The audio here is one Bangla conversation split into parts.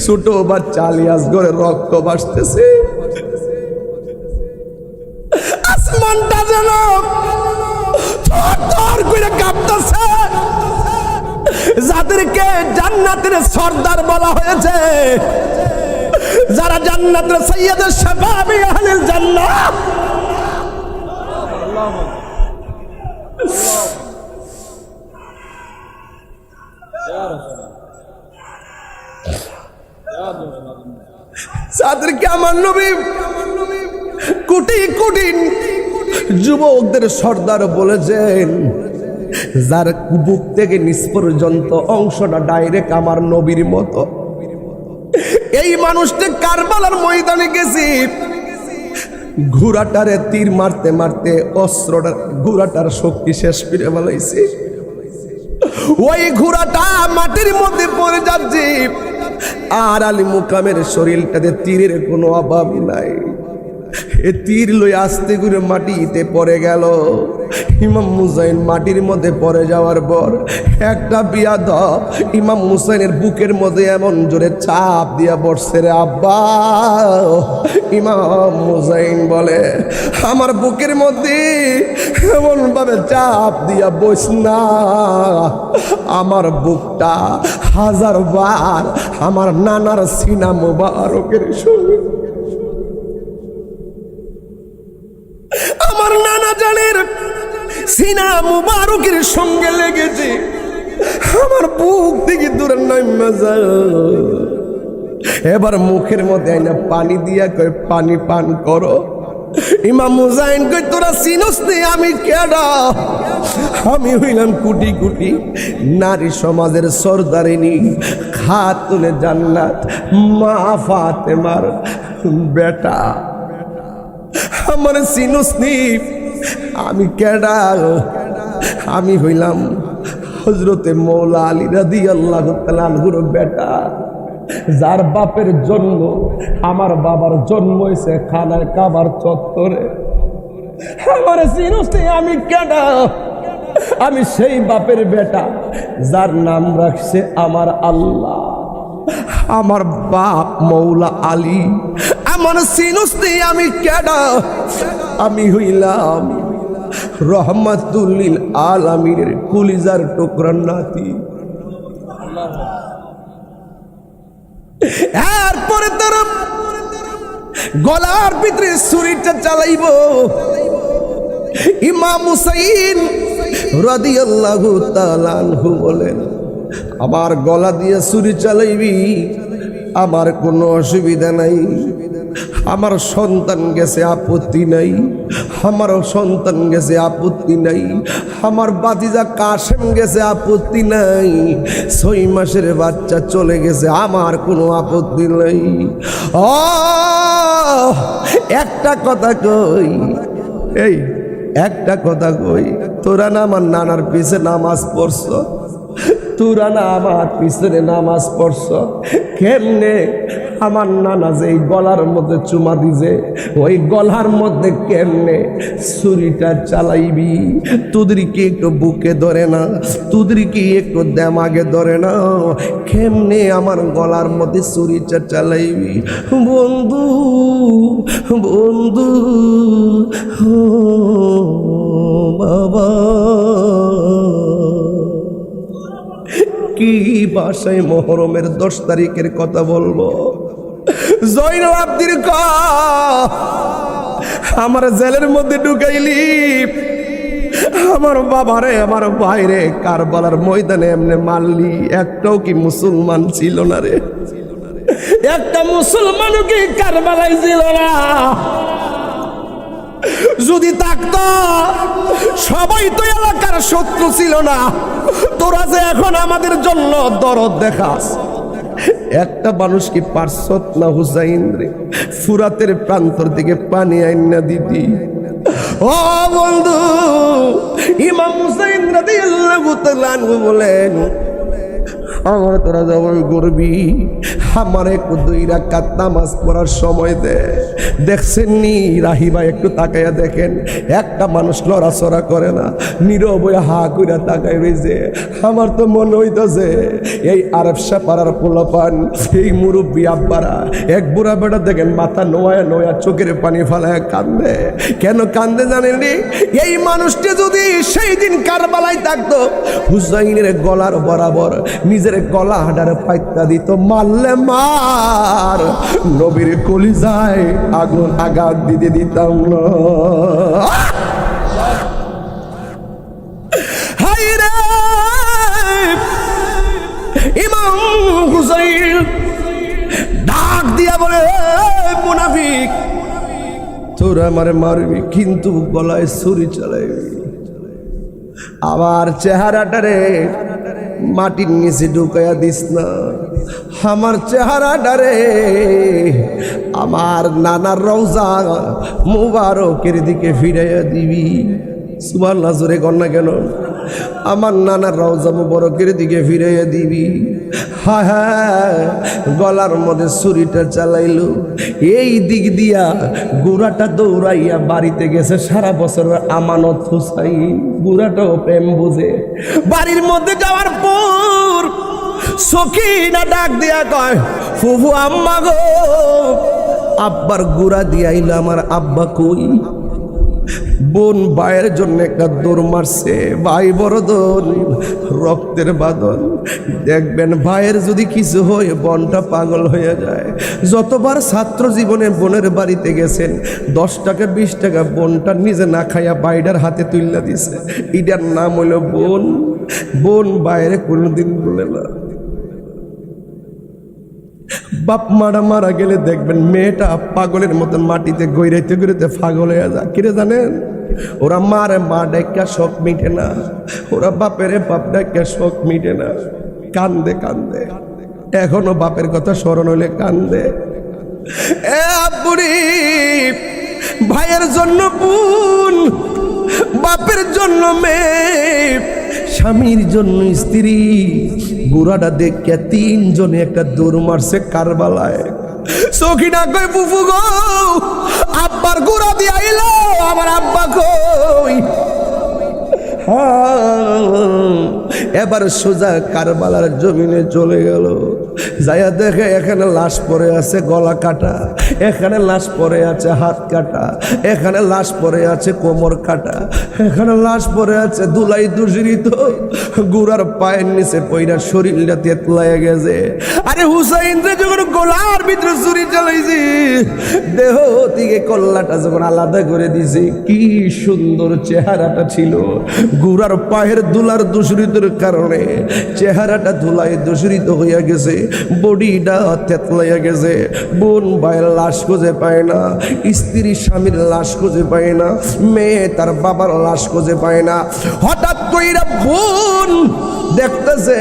ছোট বাচ্চা আলিয়াস করে রক্ত ভাসতেছে, আসমানটা যেন থরথর করে কাঁপতেছে। যাদেরকে জান্নাতের সর্দার বলা হয়েছে, যারা জান্নাতের সাইয়্যিদুশ শাবাবি আহলিল জান্নাহ, যাদেরকে আমার নবী কোটি কোটি যুবকদের সর্দার বলেছেন, যার বুক থেকে নিচ পর্যন্ত অংশটা ডাইরেক্ট আমার নবীর মতো। এই মানুষটা কারবালার ময়দানে গেছি, ঘোড়াটারে তীর মারতে মারতে অস্ত্রটা ঘোড়াটার শক্তি শেষ করে ফেলাইছে। ওই ঘোড়াটা মাটির মধ্যে পড়ে যাচ্ছে, আর আলী মুকামের শরীরটাতে তীরের কোনো অভাব নাই। এ তীর লই আস্তে করে মাটিতে পড়ে গেল। ইমাম মুজাইন মাটির মধ্যে পড়ে যাওয়ার পর একটা বিয়াদব ইমাম মুসাইনের বুকের মধ্যে এমন জোরে চাপ দিয়া বসছে রে আব্বা। ইমাম মুজাইন বলে, আমার বুকের মধ্যে এমন ভাবে চাপ দিয়া বস না, আমার বুকটা হাজার বার আমার নানার সিনা মুবারকের সঙ্গে, আমার নানা জানের সিনা মুবারকের সঙ্গে লেগেছে। আমার বুক থেকে দূরে নাইমা যায়। এবার মুখের মধ্যে আইনা পানি দিয়া কয়, পানি পান করো। ইমাম মুজাইন কই, তোরা চিনস নি আমি কেডা? আমি হইলাম কোটি কোটি নারী সমাজের সর্দারিনী, খাতুনে জান্নাত, মা ফাতেমার বেটা। আমার চিনস নি আমি কেডা? আমি হইলাম হযরতে মৌলা আলী রাদিয়াল্লাহু তাআলা আনহুর বেটা, যার বাপের জন্ম, আমার বাবার জন্ম হয়েছে খানার কাবার চত্বরে। আমার চিনস নি আমি কেডা? আমি সেই বাপের বেটা যার নাম রাখছে আমার আল্লাহ, আমার বাপ মৌলা আলী। আমার চিনস নি আমি কেডা? আমি হইলাম রহমাতুল লিল আলামিনের কলিজার টুকরা নাতি। এরপরে তোর গলার ভিতরে ছুরিটা চালাইব। ইমাম হুসাইন রাদিয়াল্লাহু তাআলা আনহু বলেন, আমার গলা দিয়ে ছুরি চালাইবি, আমার কোনো অসুবিধা নাই। আমার সন্তান গেছে আপত্তি নাই, আমার সন্তান গেছে আপত্তি নাই, আমার বাতিজা কাশেম গেছে আপত্তি নাই, 6 মাসের বাচ্চা চলে গেছে, আমার কোনো আপত্তি নাই। ও একটা কথা কই, এই একটা কথা কই, তোরা না আমার নানার পিছে নামাজ পড়ছ, তোরা না আমার পিছনে নামাজ পড়ছ, কেমনে আমার নানা যে গলার মধ্যে চুমা দিছে, ওই গলার মধ্যে কেমনে ছুরিটা চালাইবি? তোদেরকে একটু বুকে ধরে না, তোদেরকে একটু দেমাগে ধরে না, কেমনে আমার গলার মধ্যে ছুরিটা চালাইবি? বন্ধু বন্ধু ও বাবা, কি ভাষায় মহরমের 10 তারিখের কথা বলবো? জয়নুল আবদির আমার জেলের মধ্যে ঢুকাইলি, আমার বাবারে আমার ভাইরে কারবালার ময়দানে এমনি মারলি, একটাও কি মুসলমান ছিল না রে? একটা মুসলমানও কি কারবালায় ছিল না? যদি থাকতো, সবাই তো এলাকার শত্রু ছিল না। তোরা যে এখন আমাদের জন্য দরদ দেখাস, একটা মানুষ কি পারছত না হুসাইন রে ফুরাতের প্রান্তর দিকে পানি আইনা দিদি? ও বন্ধু, ইমাম হুসাইন রাদিয়াল্লাহু তাআলা আনহু বলেন, আমার তোরা জবাই করবি, আমার একটু 2 রাকাত নামাজ পড়ার সময় দে। দেখছেন নি রাহি ভাই, একটু তাকাইয়া দেখেন, একটা মানুষ লড়াচড়া করে না, নীরব হয়ে হা কইরা তাকাই রইছে। আমার তো মনে হইতেছে এই আরবশা পাড়ার পোলাপান, এই মুরব্বী আব্বারা, এক বুড়া বেটা দেখেন মাথা নোয়া নোয়া চোখের পানি ফালায় কান্দে। কেন কান্দে জানেন নি? এই মানুষটি যদি সেই দিন কারবালায় থাকতো, হুসাইনের গলার বরাবর নিজের গলা হাডারে পাইতা দিত, মারলে মার, নবীর কলিজায় আগুন আঘাত দিতে দিতাম না। হাই রে ইমাম হুসাইন ডাক দিয়া বলে, মুনাফিক তোরা আমারে মারবি কিন্তু গলায় ছুরি চালাইবি। আমার চেহারাটারে মাটির নিচে ঢুকাইয়া দিস না, আমার চেহারাটারে আমার নানার রওজা মুবারকের দিকে ফিরাইয়া দিবি। সুবহানাল্লাহ, জোরে কন্যা কেন? আমার নানার রওজা মুবারকের দিকে ফিরাইয়া দিবি। হ্যাঁ হ্যাঁ, গলার মধ্যে ছুরিটা চালাইলো, এই দিক দিয়া গুড়াটা দৌড়াইয়া বাড়িতে গেছে সারা বছরের আমানত হুসাইন। গুড়াটাও প্রেম বুঝে। বাড়ির মধ্যে যাওয়ার পর সখিনা ডাক দিয়া কয়, ফুফু আম্মা গো, আব্বার গুড়া দিয়া আইলো, আমার আব্বা কই? বোন ভাইয়ের জন্য একটা দৌড় মারছে, ভাই বড় দৌড়, রক্তের বাঁধন। দেখবেন ভাইয়ের যদি কিছু হয় বোনটা পাগল হয়ে যায়। যতবার ছাত্র জীবনে বোনের বাড়িতে গেছেন, 10 টাকা 20 টাকা বোনটা নিজে না খাইয়া ভাইটার হাতে তুইলা দিছে। এটার নাম হইল বোন। বোন ভাইয়ের কোনোদিন বলে না। বাপ মারা মারা গেলে দেখবেন মেয়েটা পাগলের মতন মাটিতে গৈরাইতে গৈরাইতে পাগল হয়ে যায়। কিরে জানেন? ওরা মারে মা ডাইকা শখ মিটে না, ওরা বাপেরে বাপ ডাইকা শখ মিটে না, কান্দে কান্দে, এখনো বাপের কথা স্মরণ হইলে কান্দে। এ আব্বুরি, ভাইয়ের জন্য বোন, বাপের জন্য মেয়ে, স্বামীর জন্য স্ত্রী। বুড়াটা দেখে 3 জনে একটা দৌড় মারছে কারবালায়। সখিনা কই, ফুফু গো, আব্বার গুড়া দিয়ে আইলো, আমার আব্বা কই? এবার সোজা কারবালার জমিনে চলে গেল। যাইয়া দেখে এখানে লাশ পড়ে আছে গলা কাটা, এখানে লাশ পড়ে আছে হাত কাটা, এখানে লাশ পড়ে আছে কোমর কাটা, এখানে লাশ পড়ে আছে দুলাই দূষিত, গুড়ার পায়ের নিচে পইরা শরীরটা তেতলাইয়া গেছে। আরে হুসাইন রে যখন গলার ভিতরে ছুরি চালাইছি, দেহ থেকে কল্লাটা যখন আলাদা করে দিছে, কি সুন্দর চেহারাটা ছিল। গুড়ার পায়ের দুলার দূষিতের কারণে চেহারাটা ধুলায় দূষিত হইয়া গেছে, বডিটা তেতলাইয়া গেছে। বোন ভাইয়ের লাশ খুঁজে পায় না, স্ত্রী স্বামীর লাশ খুঁজে পায় না, মেয়ে তার বাবার লাশ খুঁজে পায় না। হঠাৎ কইরা বোন দেখতেছে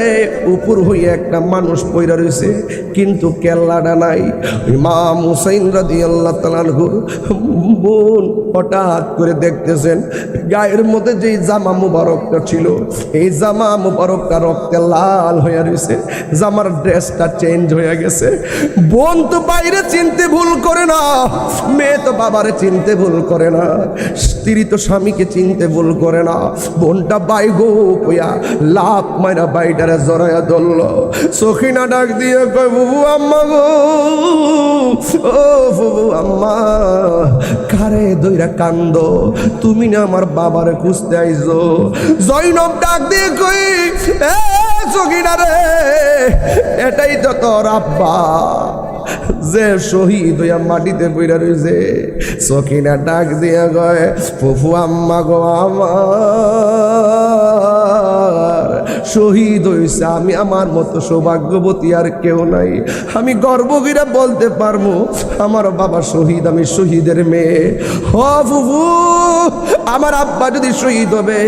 উপর হইয়া একটা মানুষ পইরা রয়েছে, কিন্তু কেল্লাটা নাই। ইমাম হুসাইন রাদিয়াল্লাহু তাআলা আনহু বোন হঠাৎ করে দেখতেছেন গায়ের মধ্যে যেই জামা মুবারকটা ছিল, এই জামা মুবারকটা রক্তে লাল হয়ে রয়েছে, জামার ড্রেসটা চেঞ্জ হয়ে গেছে। বোন তো বাইরে চিনতে ভুল করে না, মেয়ে তো বাবারে চিনতে ভুল করে না, স্ত্রী তো স্বামীকে চিনতে ভুল করে না। বোনটা বাই গো কইয়া লাভ মাইরা বাইটারে জড়াইয়া ধরল। সখিনা ডাক দিয়ে কয়, বুবু আম্মা গো, ও বুবু আম্মা, কারে দইরা কান্দ? তুমি না আমার বাবারে খুঁজতে আইছো? জৈনব ডাক দিয়ে কই, এ সখিনা রে, এটাই তো তোর আব্বা যে শহীদ হইয়া মাটিতে পইরা রইছে। সখিনা ডাক দিয়া কয়, ফুফু আম্মা গো, আমার শহীদ হইছে, আমি আমার মতো সৌভাগ্যবতী আর কেউ নাই। আমি গর্ব করে বলতে পারবো আমার বাবা শহীদ, আমি শহীদের মেয়ে। হ ফুফু, আমার আব্বা যদি শহীদ হবে,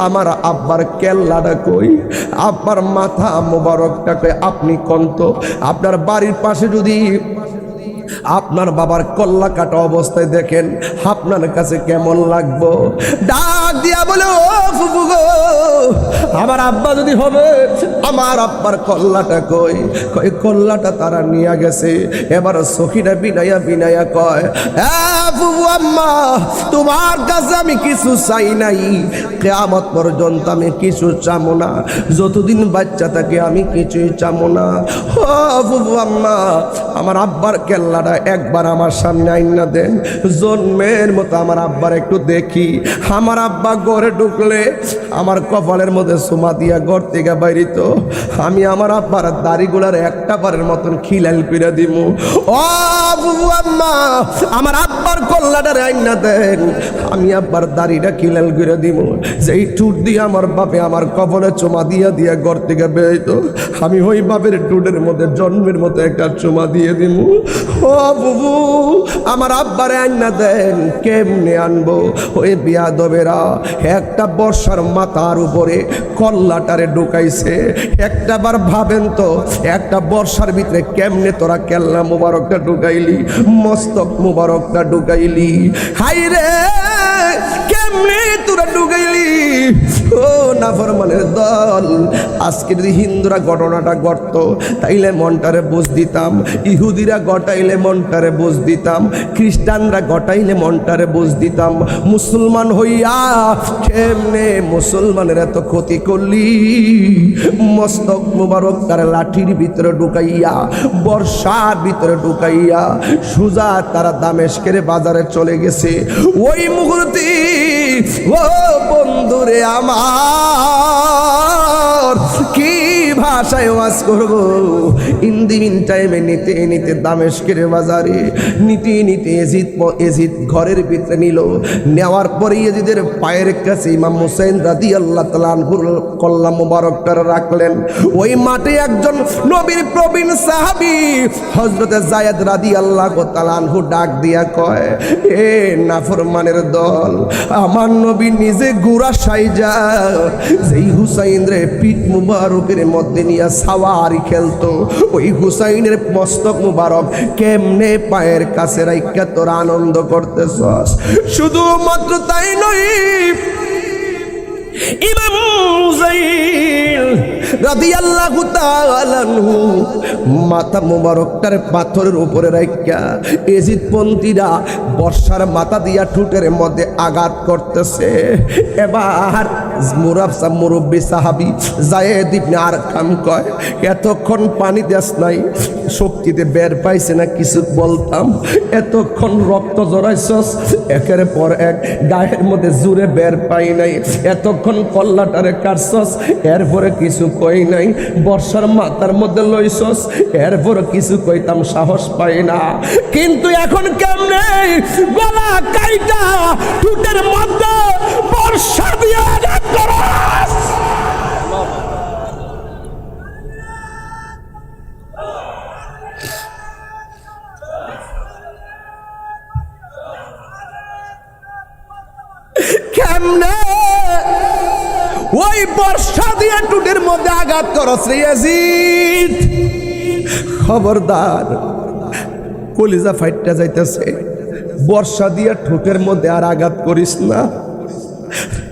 আমার আব্বার কেল্লাটা কই? আব্বার মাথা মোবারকটা কই? আপনি কন্ত আপনার বাড়ির পাশে যদি আপনার বাবার কল্লা কাটা অবস্থায় দেখেন, আপনার কাছে কেমন লাগবো? ডাক দিয়া বলে, ও ফুফু গো, আমার আব্বা যদি হবে, আমার আব্বার কল্লাটা কই? কই কল্লাটা তারা নিয়ে গেছে। এবার সখিনা বিনায়া বিনায়া কয়, ফুফু আম্মা, তোমার কাছে আমি কিছু চাই নাই, কিয়ামত পর্যন্ত আমি কিছু চামো না, যতদিন বাচ্চা থাকে আমি কিছুই চামো না। ও ফুফু আম্মা, আমার আব্বার কেল্লাটা একবার আমার সামনে আইনা দেন, জন্মের মতো আমার আব্বার একটু দেখি। আমার আব্বা ঘরে ঢুকলে আমার কপালের মধ্যে সুমা দিয়া ঘর থেকে বাইরিত, আমি আমার আব্বার দাড়িগুলার একটা বারের মতন খিলাল করে দিব। ও ফুফু আম্মা, আমার আব্বার কল্লাটার আইনা দেন, আমি আব্বার দাড়িটা খিলাল করে দিব। যেই টুট দিয়ে আমার বাপে আমার কপালে চুমা দিয়া দিয়া ঘর থেকে বেরোইতো, আমি ওই বাপের টুটের মধ্যে জন্মের মতো একটা চুমা দিয়ে দিব। ও ফুফু, আমার আব্বারে আইনা দেন। কেমনে আনবো? ওই বিয়াদবেরা একটা বর্ষার মাথার উপরে কল্লাটারে ঢুকাইছে। একটা বার ভাবেন তো, একটা বর্ষার ভিতরে কেমনে তোরা কেল্লা মুবারকটা ঢুকাইলি, মস্তক মুবারকটা ঢুকাইলি? হাই রে, কেমনে তোরা ঢুকাইলি? ও নাফরমানের দল, আজকে যদি হিন্দুরা ঘটনাটা ঘটত তাইলে মনটারে বুঝ দিতাম, ইহুদিরা ঘটাইলে মনটারে বুঝ দিতাম, খ্রিস্টানরা ঘটাইলে মনটারে বুঝ দিতাম। মুসলমান হইয়া কেমনে মুসলমানের এত ক্ষতি করলি? মস্তক মুবারক তার লাঠির ভিতরে ঢুকাইয়া, বর্ষার ভিতরে ঢুকাইয়া সুজা তারা দামেস্কের বাজারে চলে গেছে। ওই মুহূর্তে ও বন্ধুরে আমার, কি ভাষায় ওয়াজ করব? ইন দি মিন টাইমে নিতে নিতে দামেস্কের বাজারে নিতে নিতে এজিদ ঘরের ভিতরে নিল। নেওয়ার পরে এজিদের পায়ের কাছে ইমাম হুসাইন রাদিয়াল্লাহু তাআলা আনহুর কল্লা মুবারকটা রাখলেন। ওই মাঠে একজন নবীর প্রবীণ সাহাবী হযরতে যায়েদ রাদিয়াল্লাহু তাআলা আনহু ডাক দিয়া কয়, এ নাফরমানের দল, আমার নবী নিজে গুড়া সাইজা যেই হুসাইন রে পিঠ মুবারকের মধ্যে নিয়ে সাওয়ারি খেলতো, ওই হুসাইনের মস্তক মুবারক কেমনে পায়ের কাছে রাইখা তোরা আনন্দ করতেছস? শুধুমাত্র তাই নয়, ইমাম হুসাইন রাদিয়াল্লাহু তাআলা আনহু মাথা মুবারকটার পাথরের উপরে রাইখা এজিদ পন্থীরা বর্ষার মাথা দিয়া ঠুটের মধ্যে আঘাত করতেছে। এবার মুরব্বী সাহাবী যায়েদ ইবনে আরকাম কয়, এতক্ষণ পানি দেশ নাই, শক্তিতে বের পাইছে না কিছু বলতাম, এতক্ষণ রক্ত জড়াইছস একের পর এক, গায়ের মধ্যে জুড়ে বের পাই নাই, এতক্ষণ কল্লাটারে কাটছস, এরপরে কিছু কই নাই, বর্ষার মাথার মধ্যে লইছস, এরপরে কিছু কইতাম সাহস পাই না, কিন্তু এখন কেমনে গলা কাইটা ঠুটের মধ্যে বর্ষা দিয়ে আঘাত করস? কেমনে ওই বর্ষা দিয়ে টুটের মধ্যে আঘাত করস রে ইয়াজিদ? খবরদার, কলিজা ফাইটটা যাইতেছে, বর্ষা দিয়ে ঠোঁটের মধ্যে আর আঘাত করিস না।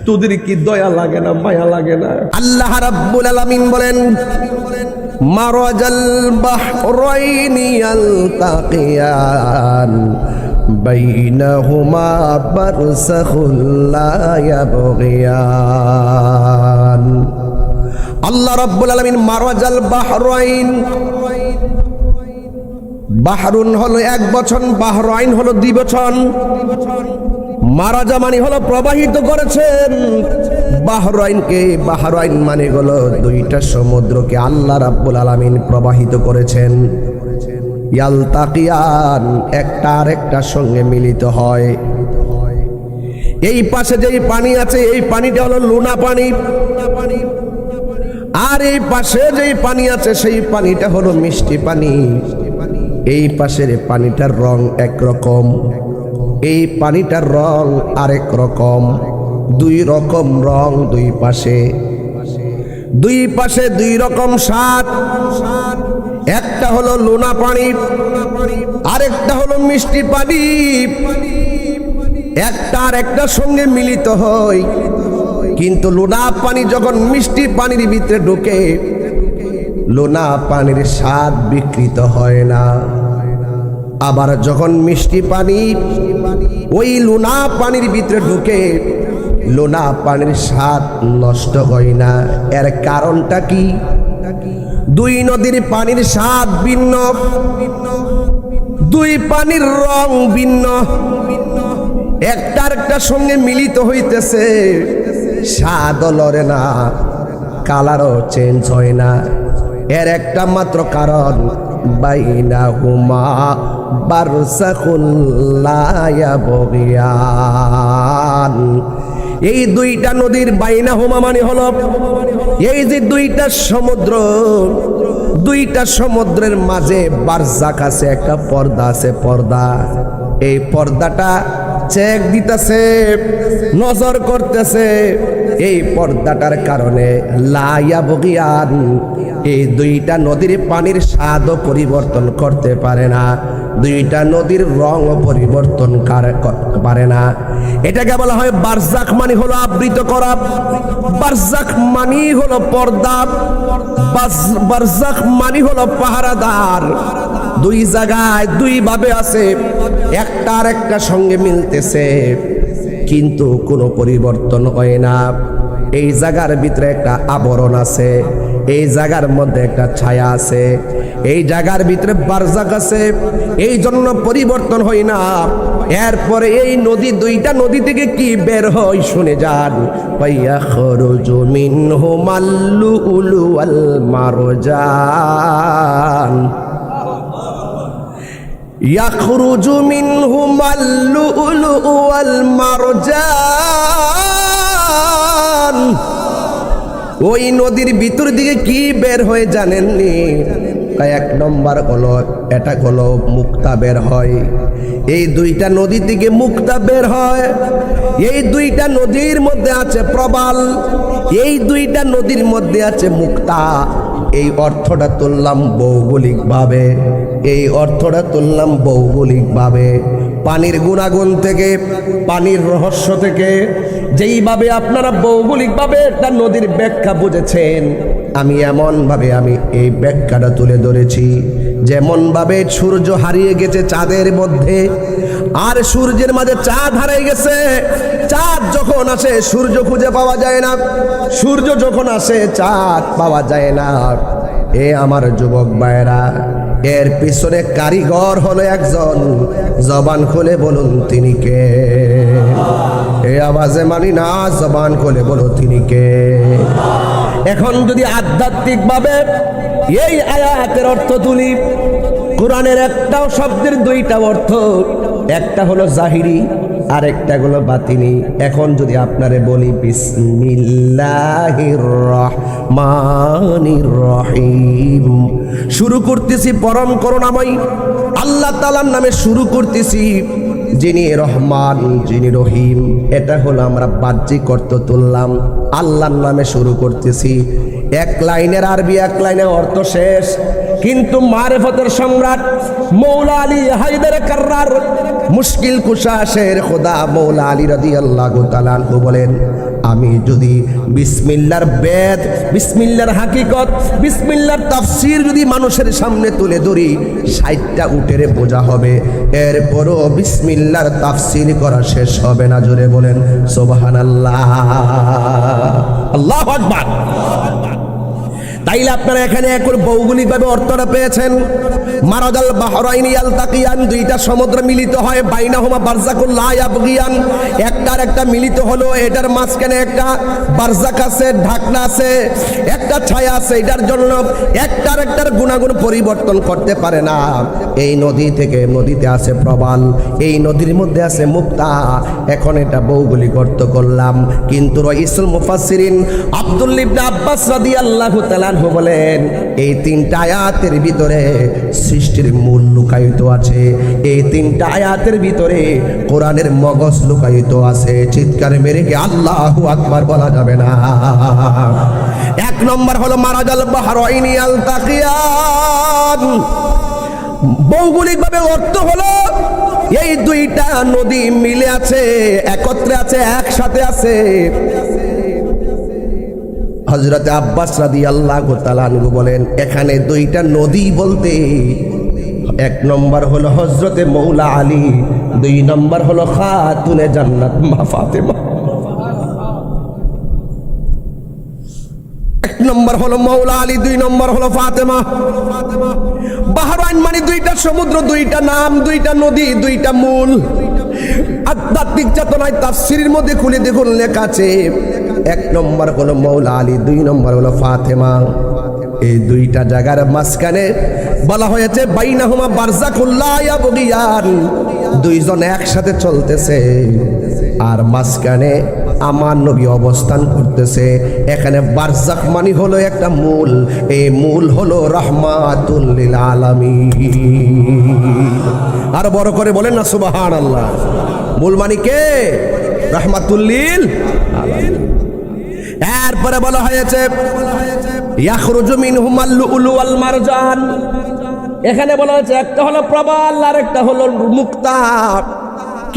তোদের কি দয়া লাগে না, মায়া লাগে না? আল্লাহ রাব্বুল আলামিন বলেন, মারাজাল বাহরাইনি ইয়ালতাকিয়ান বাইনাহুমা বারযাখুন লা ইয়াবগিয়ান। আল্লাহ রাব্বুল আলামিন মারাজাল বাহরাইন, বাহরুন হলো এক বচন, বাহরাইন হলো দুই বচন। মারাজা মানে হলো প্রবাহিত করেছেন, বাহরাইনকে, বাহরাইন মানে হলো দুইটা সমুদ্রকে আল্লাহ রাব্বুল আলামিন প্রবাহিত করেছেন। ইয়ালতাকিয়ান, একটা আরেকটার সঙ্গে মিলিত হয়। এই পাশে যেই পানি আছে এই পানিটা হলো লুনা পানি, আর এই পাশে যেই পানি আছে সেই পানিটা হলো মিষ্টি পানি। এই পাশের পানিটার রং একরকম, এই পানিটার রং আরেক রকম, দুই রকম রং দুই পাশে, দুই পাশে দুই রকম স্বাদ। একটা হলো লোনা পানি, আরেকটা হলো মিষ্টি পানি। একটা আর একটার সঙ্গে মিলিত হয়, কিন্তু লোনা পানি যখন মিষ্টি পানির ভিতরে ঢোকে, লোনা পানির স্বাদ বিকৃত হয় না। আবার যখন মিষ্টি পানি ওই লোনা পানির ভিতরে ঢোকে, লোনা পানির স্বাদ নষ্ট হয় না। এর কারণটা কি? দুই নদীর পানির স্বাদ ভিন্ন, দুই পানির রং ভিন্ন, একটার একটা সঙ্গে মিলিত হইতেছে, স্বাদ লড়ে না, কালারও চেঞ্জ হয় না। এর একটা মাত্র কারণ, বাইনাহুমা বারযাখুন লা ইয়াবগিয়ান। এই দুইটা নদীর বাইনাহুমা মানে হলো এই যে দুইটা সমুদ্র, দুইটা সমুদ্রের মাঝে বারজাক আছে, একটা পর্দা আছে। পর্দা, এই পর্দাটা চেক দিতেছে, নজর করতেছে। এই পর্দাটার কারণে লা ইয়াবগিয়ান, এই দুইটা নদীর পানির স্বাদও পরিবর্তন করতে পারে না, দুইটা নদীর রঙও পরিবর্তন করতে পারে না। এটাকে বলা হয় বারজাক, মানে হলো আবৃত করা। বারজাক মানে হলো পর্দা, বারজাক মানে হলো পাহারাদার। দুই জায়গায় দুই ভাবে আছে, একটা আর একটা সঙ্গে মিলতেছে কিন্তু কোনো পরিবর্তন হয় না। এই জায়গার ভিতরে একটা আবরণ আছে, এই জায়গার মধ্যে একটা ছায়া আছে, এই জায়গার ভিতরে বারজাক আছে, এই জন্য পরিবর্তন হয় না। এরপরে এই নদী, দুইটা নদী থেকে কি বের হয় শুনে যান। ফায়াখরুজু মিনহুমাল লুলু ওয়াল মারজান, ইয়াখরুজু মিনহুমাল লুলু ওয়াল মারজান। ওই নদীর ভিতর দিকে কি বের হয়ে জানেননি? এক নম্বর হলো, এটা হলো মুক্তা বের হয়। এই দুইটা নদী থেকে মুক্তা বের হয়। এই দুইটা নদীর মধ্যে আছে প্রবাল, এই দুইটা নদীর মধ্যে আছে মুক্তা। এই অর্থটা তুললাম ভৌগোলিকভাবে, এই অর্থটা তুললাম ভৌগোলিকভাবে। পানির গুণাগুণ থেকে, পানির রহস্য থেকে যেইভাবে আপনারা ভৌগোলিকভাবে একটা নদীর ব্যাখ্যা বুঝেছেন, আমি এমনভাবে আমি এই ব্যাখ্যাটা তুলে ধরেছি। যেমনভাবে সূর্য হারিয়ে গেছে চাঁদের মধ্যে, আর সূর্যের মাঝে চাঁদ হারিয়ে গেছে। চাঁদ যখন আসে সূর্য খুঁজে পাওয়া যায় না, সূর্য যখন আসে চাঁদ পাওয়া যায় না। এ আমার যুবক ভাইরা, এর পিছনে কারিগর হলো একজন। জবান খুলে বলুন তিনি কে? এ আওয়াজে মানি না, জবান খুলে বলো তিনি কে? এখন যদি আধ্যাত্মিকভাবে এই আয়াতের অর্থ তুলি, কোরআনের একটাও শব্দের দুইটা অর্থ, একটা হলো জাহিরি আর একটা হলো বাতিনি। এখন যদি আপনারে বলি বিসমিল্লাহির রহমানির রহিম, শুরু করতেছি পরম করুণাময় আল্লাহ তাআলার নামে শুরু করতেছি, যিনি রহমান যিনি রহিম। এটা হলো আমরা বাহ্যিক অর্থ তুললাম, আল্লাহর নামে শুরু করতেছি। এক লাইনের আরবি, এক লাইনের অর্থ শেষ। কিন্তু মারিফতের সম্রাট মৌলা আলী হায়দার কাররার, মুশকিল কুশা শের খোদা মৌলা আলী রাদিয়াল্লাহু তাআলা আনহু বলেন, আমি যদি বিসমিল্লাহর বেদ, বিসমিল্লাহর হাকিকত, বিসমিল্লাহর তাফসীর যদি মানুষের সামনে তুলে ধরি, 60টা উটের বোঝা হবে। এরপরও বিসমিল্লাহর তাফসীর করা শেষ হবে না। জোরে বলেন সুবহানাল্লাহ, আল্লাহু আকবার। তাইলে আপনারা এখানে এখন ভৌগোলিকভাবে অর্থটা পেয়েছেন। মারাজাল বাহরাইনি ইয়ালতাকিয়ান, দুইটা সমুদ্র মিলিত হয়। বাইনাহুমা বারযাকুল লা ইয়াবগিয়ান, একটার একটা মিলিত হলো, এটার মাঝখানে একটা বারজাক আছে, ঢাকনা আছে, একটা ছায়া আছে। এটার জন্য একটার একটার গুণাগুণ পরিবর্তন করতে পারে না। এই নদী থেকে নদীতে আছে প্রবাল, এই নদীর মধ্যে আছে মুক্তা। এখন এটা ভৌগোলিক অর্থ করলাম, কিন্তু রাইসুল মুফাসসিরিন আব্দুল্লাহ ইবনে আব্বাস রাদিয়াল্লাহু তাআলা বলেন, এই তিনটা আয়াতের ভিতরে সৃষ্টির মূল লুকায়িত আছে। এই তিনটা আয়াতের ভিতরে কোরআনের মগজ লুকায়িত আছে। চিৎকার মেরে কি আল্লাহু আকবার বলা যাবে না? এক নম্বর হলো মারাজাল বাহরাইনি ইয়ালতাকিয়ান, ভৌগোলিকভাবে অর্থ হলো এই দুইটা নদী মিলে আছে, একত্রে আছে, একসাথে আছে। হযরতে আব্বাস রাদিয়াল্লাহু তাআলা আনহু বলেন, এখানে দুইটা নদী বলতে এক নম্বর হলো হযরতে মৌলা আলী, দুই নম্বর হলো খাতুনে জান্নাত মা ফাতেমা। এক নম্বর হলো মৌলা আলী, দুই নম্বর হলো ফাতেমা। বাহরাইন মানে দুইটা সমুদ্র, দুইটা নাম, দুইটা নদী, দুইটা মূল। আধ্যাত্মিক চেতনায় তাফসীরের মধ্যে খুলে দেখুন লেখা আছে, এক নম্বর হলো মৌলা আলী, দুই নম্বর হলো ফাতেমা। এই দুইটা জায়গার মাঝখানে বলা হয়েছে বাইনাহুমা বারযাখুল লা ইয়াবগিয়ান, দুইজন একসাথে চলতেছে আর মাঝখানে আমার নবী অবস্থান করতেছে। এখানে বারযাখ মানে হলো একটা মূল, এই মূল হলো রাহমাতুল লিল আলামিন। আর বড় করে বলেন না সুবহানাল্লাহ। মূল মানে কে? রাহমাতুল লিল আলামিন। এরপরে বলা হয়েছে ইয়াখরুজু মিনহুমাল লুলু ওয়াল মারজান। এখানে বলা হয়েছে একটা হলো প্রবাল আর একটা হলো মুক্তা,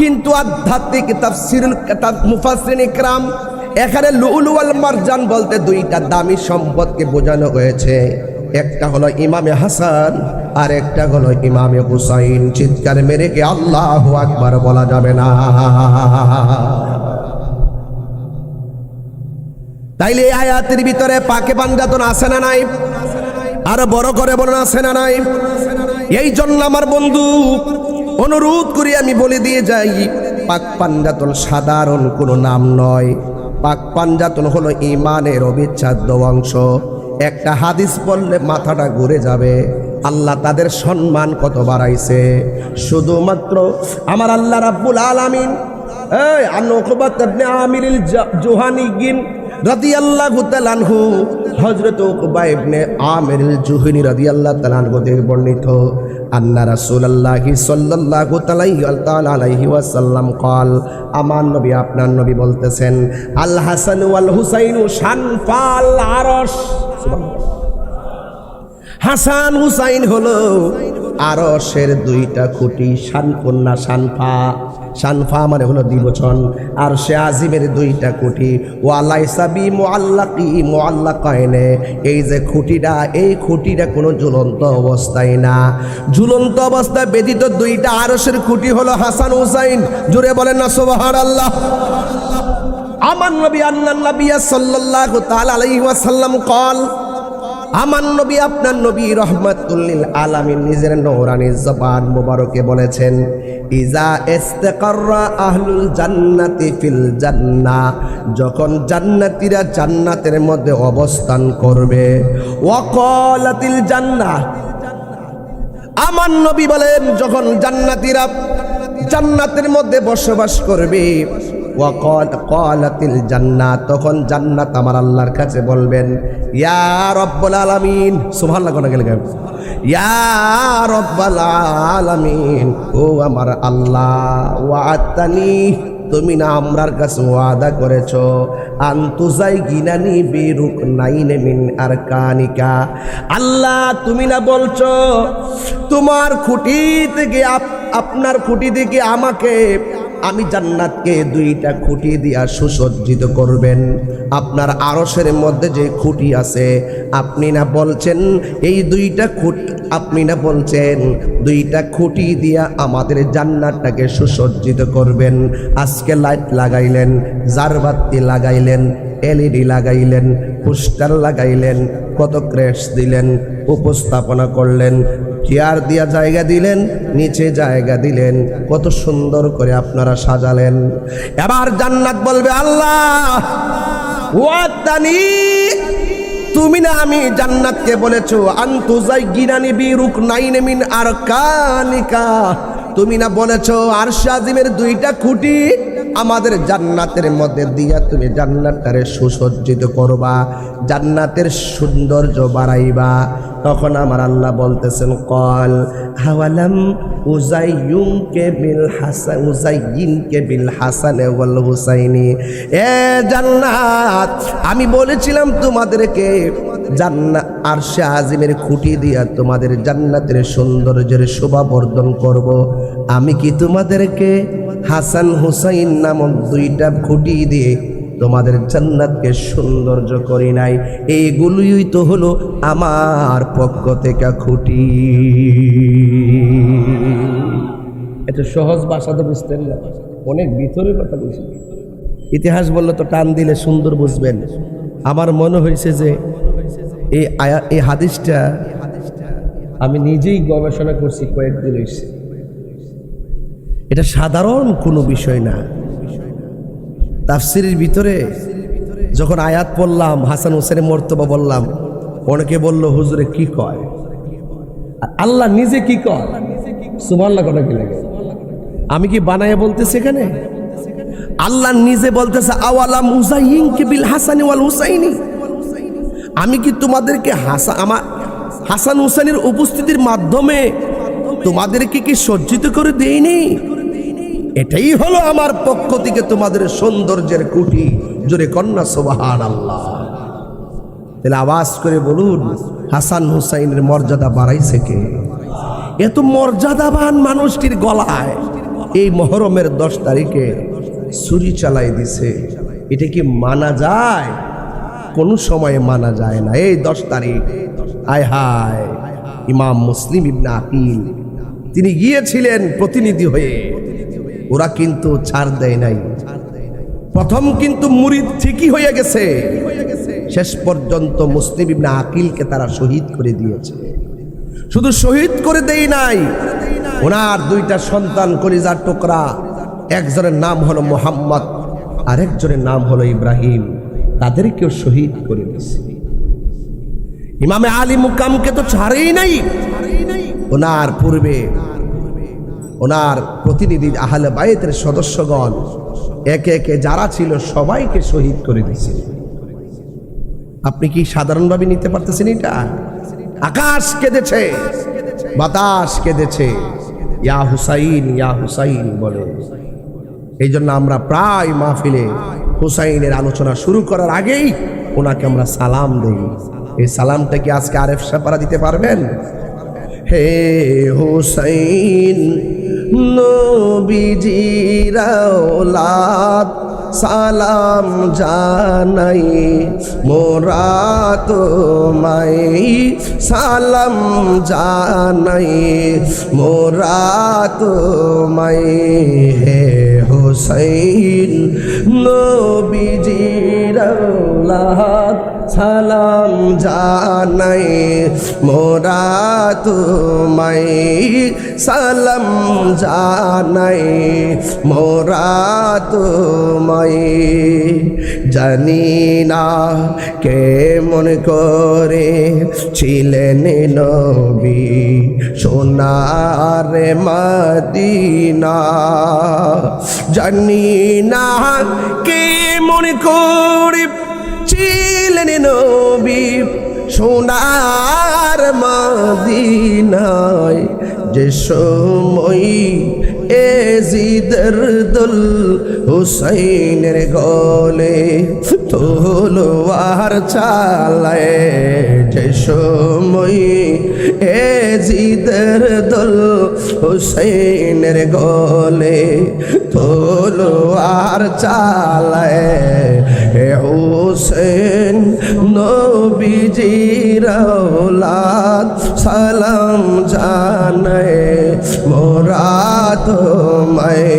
কিন্তু আধ্যাত্মিক তাফসীরুল মুফাসসিরিন ইকরাম এখানে লুলু ওয়াল মারজান বলতে দুইটা দামি সম্পদকে বোঝানো হয়েছে। একটা হলো ইমামে হাসান আর একটা হলো ইমামে হুসাইন। চিৎকার মেরে কি আল্লাহু আকবার বলা যাবে না? তাইলে এই আয়াতের ভিতরে পাকে পাঞ্জাতন আছে না নাই? আর বড় করে বলেন আছে না নাই? এই জন্য আমার বন্ধু অনুরোধ করি আমি বলে দিয়ে যাই, পাক পাঞ্জাতন সাধারণ কোনো নাম নয়। পাক পাঞ্জাতন হলো ঈমানের অবিচ্ছেদ্য অংশ। একটা হাদিস পড়লে মাথাটা ঘুরে যাবে। আল্লাহ তাদের সম্মান কত বাড়াইছে। শুধুমাত্র আমার আল্লাহ রাব্বুল আলামিন এই উকবাত ইবনে আমিরুল জুহানিগিন রাদিয়াল্লাহু তাআলা আনহু, হযরত উকবা ইবনে আমিরুল জুহানি রাদিয়াল্লাহু তাআলা আনহু থেকে বর্ণিত, আন্না রাসূলুল্লাহি সাল্লাল্লাহু তাআলা আলাইহি ওয়াসাল্লাম قال, আমার নবী আপনার নবী বলতেছেন, আল হাসান ওয়াল হুসাইনু শানফাল আরশ। হাসান হুসাইন হলো আরশের দুইটা খুঁটি। শানফুন্না শানফা, শানফা মানে হলো দ্বিবচন, আর সে আজিমের দুইটা খুঁটি। ওয়ালাইসা বি মুআল্লাকি মুআল্লাকাইনে, এই যে খুঁটিটা, এই খুঁটিটা কোনো ঝুলন্ত অবস্থায় না। ঝুলন্ত অবস্থায় ব্যতীত দুইটা আরশের খুঁটি হলো হাসান হুসাইন। জোরে বলেন না সুবহানাল্লাহ। আমার নবী আন্নান নবিয়্য সাল্লাল্লাহু তাআলা আলাইহি ওয়াসাল্লাম قال, আমার নবী আপনার নবী রহমাতুল লিল আলামিন নিজের নূরানী জবান মুবারকে বলেছেন, ইজা ইস্তাকাররা আহলুল জান্নাতি ফিল জান্নাহ, যখন জান্নাতীরা জান্নাতের মধ্যে অবস্থান করবে। ওয়া ক্বালাতিল জান্নাহ, আমার নবী বলেন যখন জান্নাতীরা জান্নাতের মধ্যে বসবাস করবে। ওয়া ক্বালাতিল জান্নাহ, তখন জান্নাত আমার আল্লাহর কাছে বলবেন, ইয়া রব্বুল আলামিন। সুবহানাল্লাহ কোন গেলে ইয়া রব্বুল আলামিন, ও আমার আল্লাহ, ওয়া'তানি, তুমি না আমরার কাছে ওয়াদা করেছো, আনতুজাই গিনানি বিরুকনাইন মিন আরকানিকা। আল্লাহ তুমি না বলছো তোমার খুঁটি থেকে, আপনার খুঁটি থেকে আমাকে, আমি জান্নাতকে দুইটা খুঁটি দিয়া সুসজ্জিত করবেন। আপনার আরশের মধ্যে যে খুঁটি আছে, আপনি না বলছেন এই দুইটা খুঁটি, আপনি না বলছেন দুইটা খুঁটি দিয়া আমাদের জান্নাতটাকে সুসজ্জিত করবেন। আজকে লাইট লাগাইলেন, জারবাতি লাগাইলেন, এলইডি লাগাইলেন, পোস্টার লাগাইলেন, কত ক্রেশ দিলেন, উপস্থাপনা করলেন, চেয়ার দিয়া জায়গা দিলেন, নিচে জায়গা দিলেন, কত সুন্দর করে আপনারা সাজালেন। এবার জান্নাত বলবে, আল্লাহ ওয়াতানি, তুমি না আমি জান্নাতকে বলেছো আনতুজাই গিনানি বিরুকনাইন মিন আরকানিকা, তুমি না বলেছো আরশ আজিমের দুইটা খুঁটি আমাদের জান্নাতের মধ্যে দিয়া তুমি জান্নাতটারে সুসজ্জিত করবা, জান্নাতের সৌন্দর্য বাড়াইবা। তখন আমার আল্লাহ বলতেছেন, কল হাওয়ালাম উজাইয়ুনকে বিল হাসান, উজাইয়িনকে বিল হাসান ওয়াল হুসাইনি, এ জান্নাত আমি বলেছিলাম তোমাদেরকে জান্নাত আরশে আজিমের খুঁটি দিয়া তোমাদের জান্নাতের সৌন্দর্যের শোভাবর্ধন করব। আমি কি তোমাদেরকে হাসান হুসাইন নামক দুইটা খুঁটি দিয়ে তোমাদের জান্নাতকে সৌন্দর্য করি নাই। এইগুলোই তো হলো আমার পক্ষ থেকে খুঁটি। এটা সহজ ভাষা তো বুঝতেন না, অনেক ভিতরের কথা বুঝি। ইতিহাস বললে তো টান দিলে সুন্দর বুঝবেন। আমার মনে হয়েছে যে এই হাদিসটা আমি নিজেই গবেষণা করছি, কয়েকদিন হয়েছে। এটা সাধারণ কোনো বিষয় না। তাফসিরের ভিতরে যখন আয়াত পড়লাম, হাসান হোসেনের মর্তবা বললাম, অনেকে বলল হুজুরে কি কয়, আল্লাহ নিজে কি কয়? সুবহানাল্লাহ কথা কি লাগে? আমি কি বানায়া বলতেছি? এখানে আল্লাহ নিজে বলতেছে আওয়ালা মুজাইয়িনকা বিল হাসানি ওয়াল হুসাইনি, আমি কি তোমাদেরকে হাসান হুসাইনের উপস্থিতির মাধ্যমে তোমাদেরকে কি সজ্জিত করে দেইনি? এটাই হলো আমার পক্ষ থেকে তোমাদের সৌন্দর্যের কুটি। জোরে কন্যা সুবহানাল্লাহ। তাহলে আওয়াজ করে বলুন, হাসান হুসাইনের মর্যাদা বাড়াইছে কে? এত মর্যাদাবান মানুষটির গলায় এই মুহররমের 10 তারিখে ছুরি চালাই দিছে। এটা কি মানা যায়? কোনো সময়ে মানা যায় না। এই 10 তারিখ আয় হায়, ইমাম মুসলিম ইবনে আকিল তিনি গিয়েছিলেন প্রতিনিধি হয়ে। ওরা কিন্তু ছাড় দেয় নাই। প্রথম কিন্তু মুরিদ ঠিকই হয়ে গেছে, শেষ পর্যন্ত মুসলিম ইবনে আকিলকে তারা শহীদ করে দিয়েছে। শুধু শহীদ করে দেই নাই, ওনার 2টা সন্তান কলিজার টুকরা, একজনের নাম হলো মুহাম্মদ, আরেকজনের নাম হলো ইব্রাহিম, তাদেরকেও শহীদ করে দিয়েছে। ইমামে আলী মুকামকে তো ছাড়েই নাই। ওনার পূর্বে ওনার প্রতিনিধি আহলে বাইতের সদস্যগণ একে একে যারা ছিল সবাইকে শহীদ করে দিয়েছে। আপনি কি সাধারণভাবে নিতে পারতেছেন? এটা আকাশ কেঁদেছে, বাতাস কেঁদেছে, ইয়া হুসাইন বলে। এই জন্য আমরা প্রায় মাহফিলে হুসাইনের আলোচনা শুরু করার আগেই ওনাকে আমরা সালাম দেই। এই সালামটা কি আজকে আরেফ সাপারা দিতে পারবেন? হে হুসাইন নবীজির আওলাদ, সালাম জানাই মোরা তোমায়, সালাম জানাই মোরা তোমায়। হে হুসাইন নবীজির আওলাদ, সালাম জানাই মোরা তোমায়, সালাম জানাই মোরা তোমায়। জানি না কেমন করে ছিলেন নবী সোনার মদিনা, জানি না কেমন করে ছিলেন নবী সোনার মদিনায়। যে সময় এজিদের দল হুসাইনের গলে তলোয়ার চালায়, যে সময় এজিদের দল হুসাইনের গলে তলোয়ার চালায়। হে হুসেন নবীজির আওলাদ, সালাম জানাই মোরা তোমায়,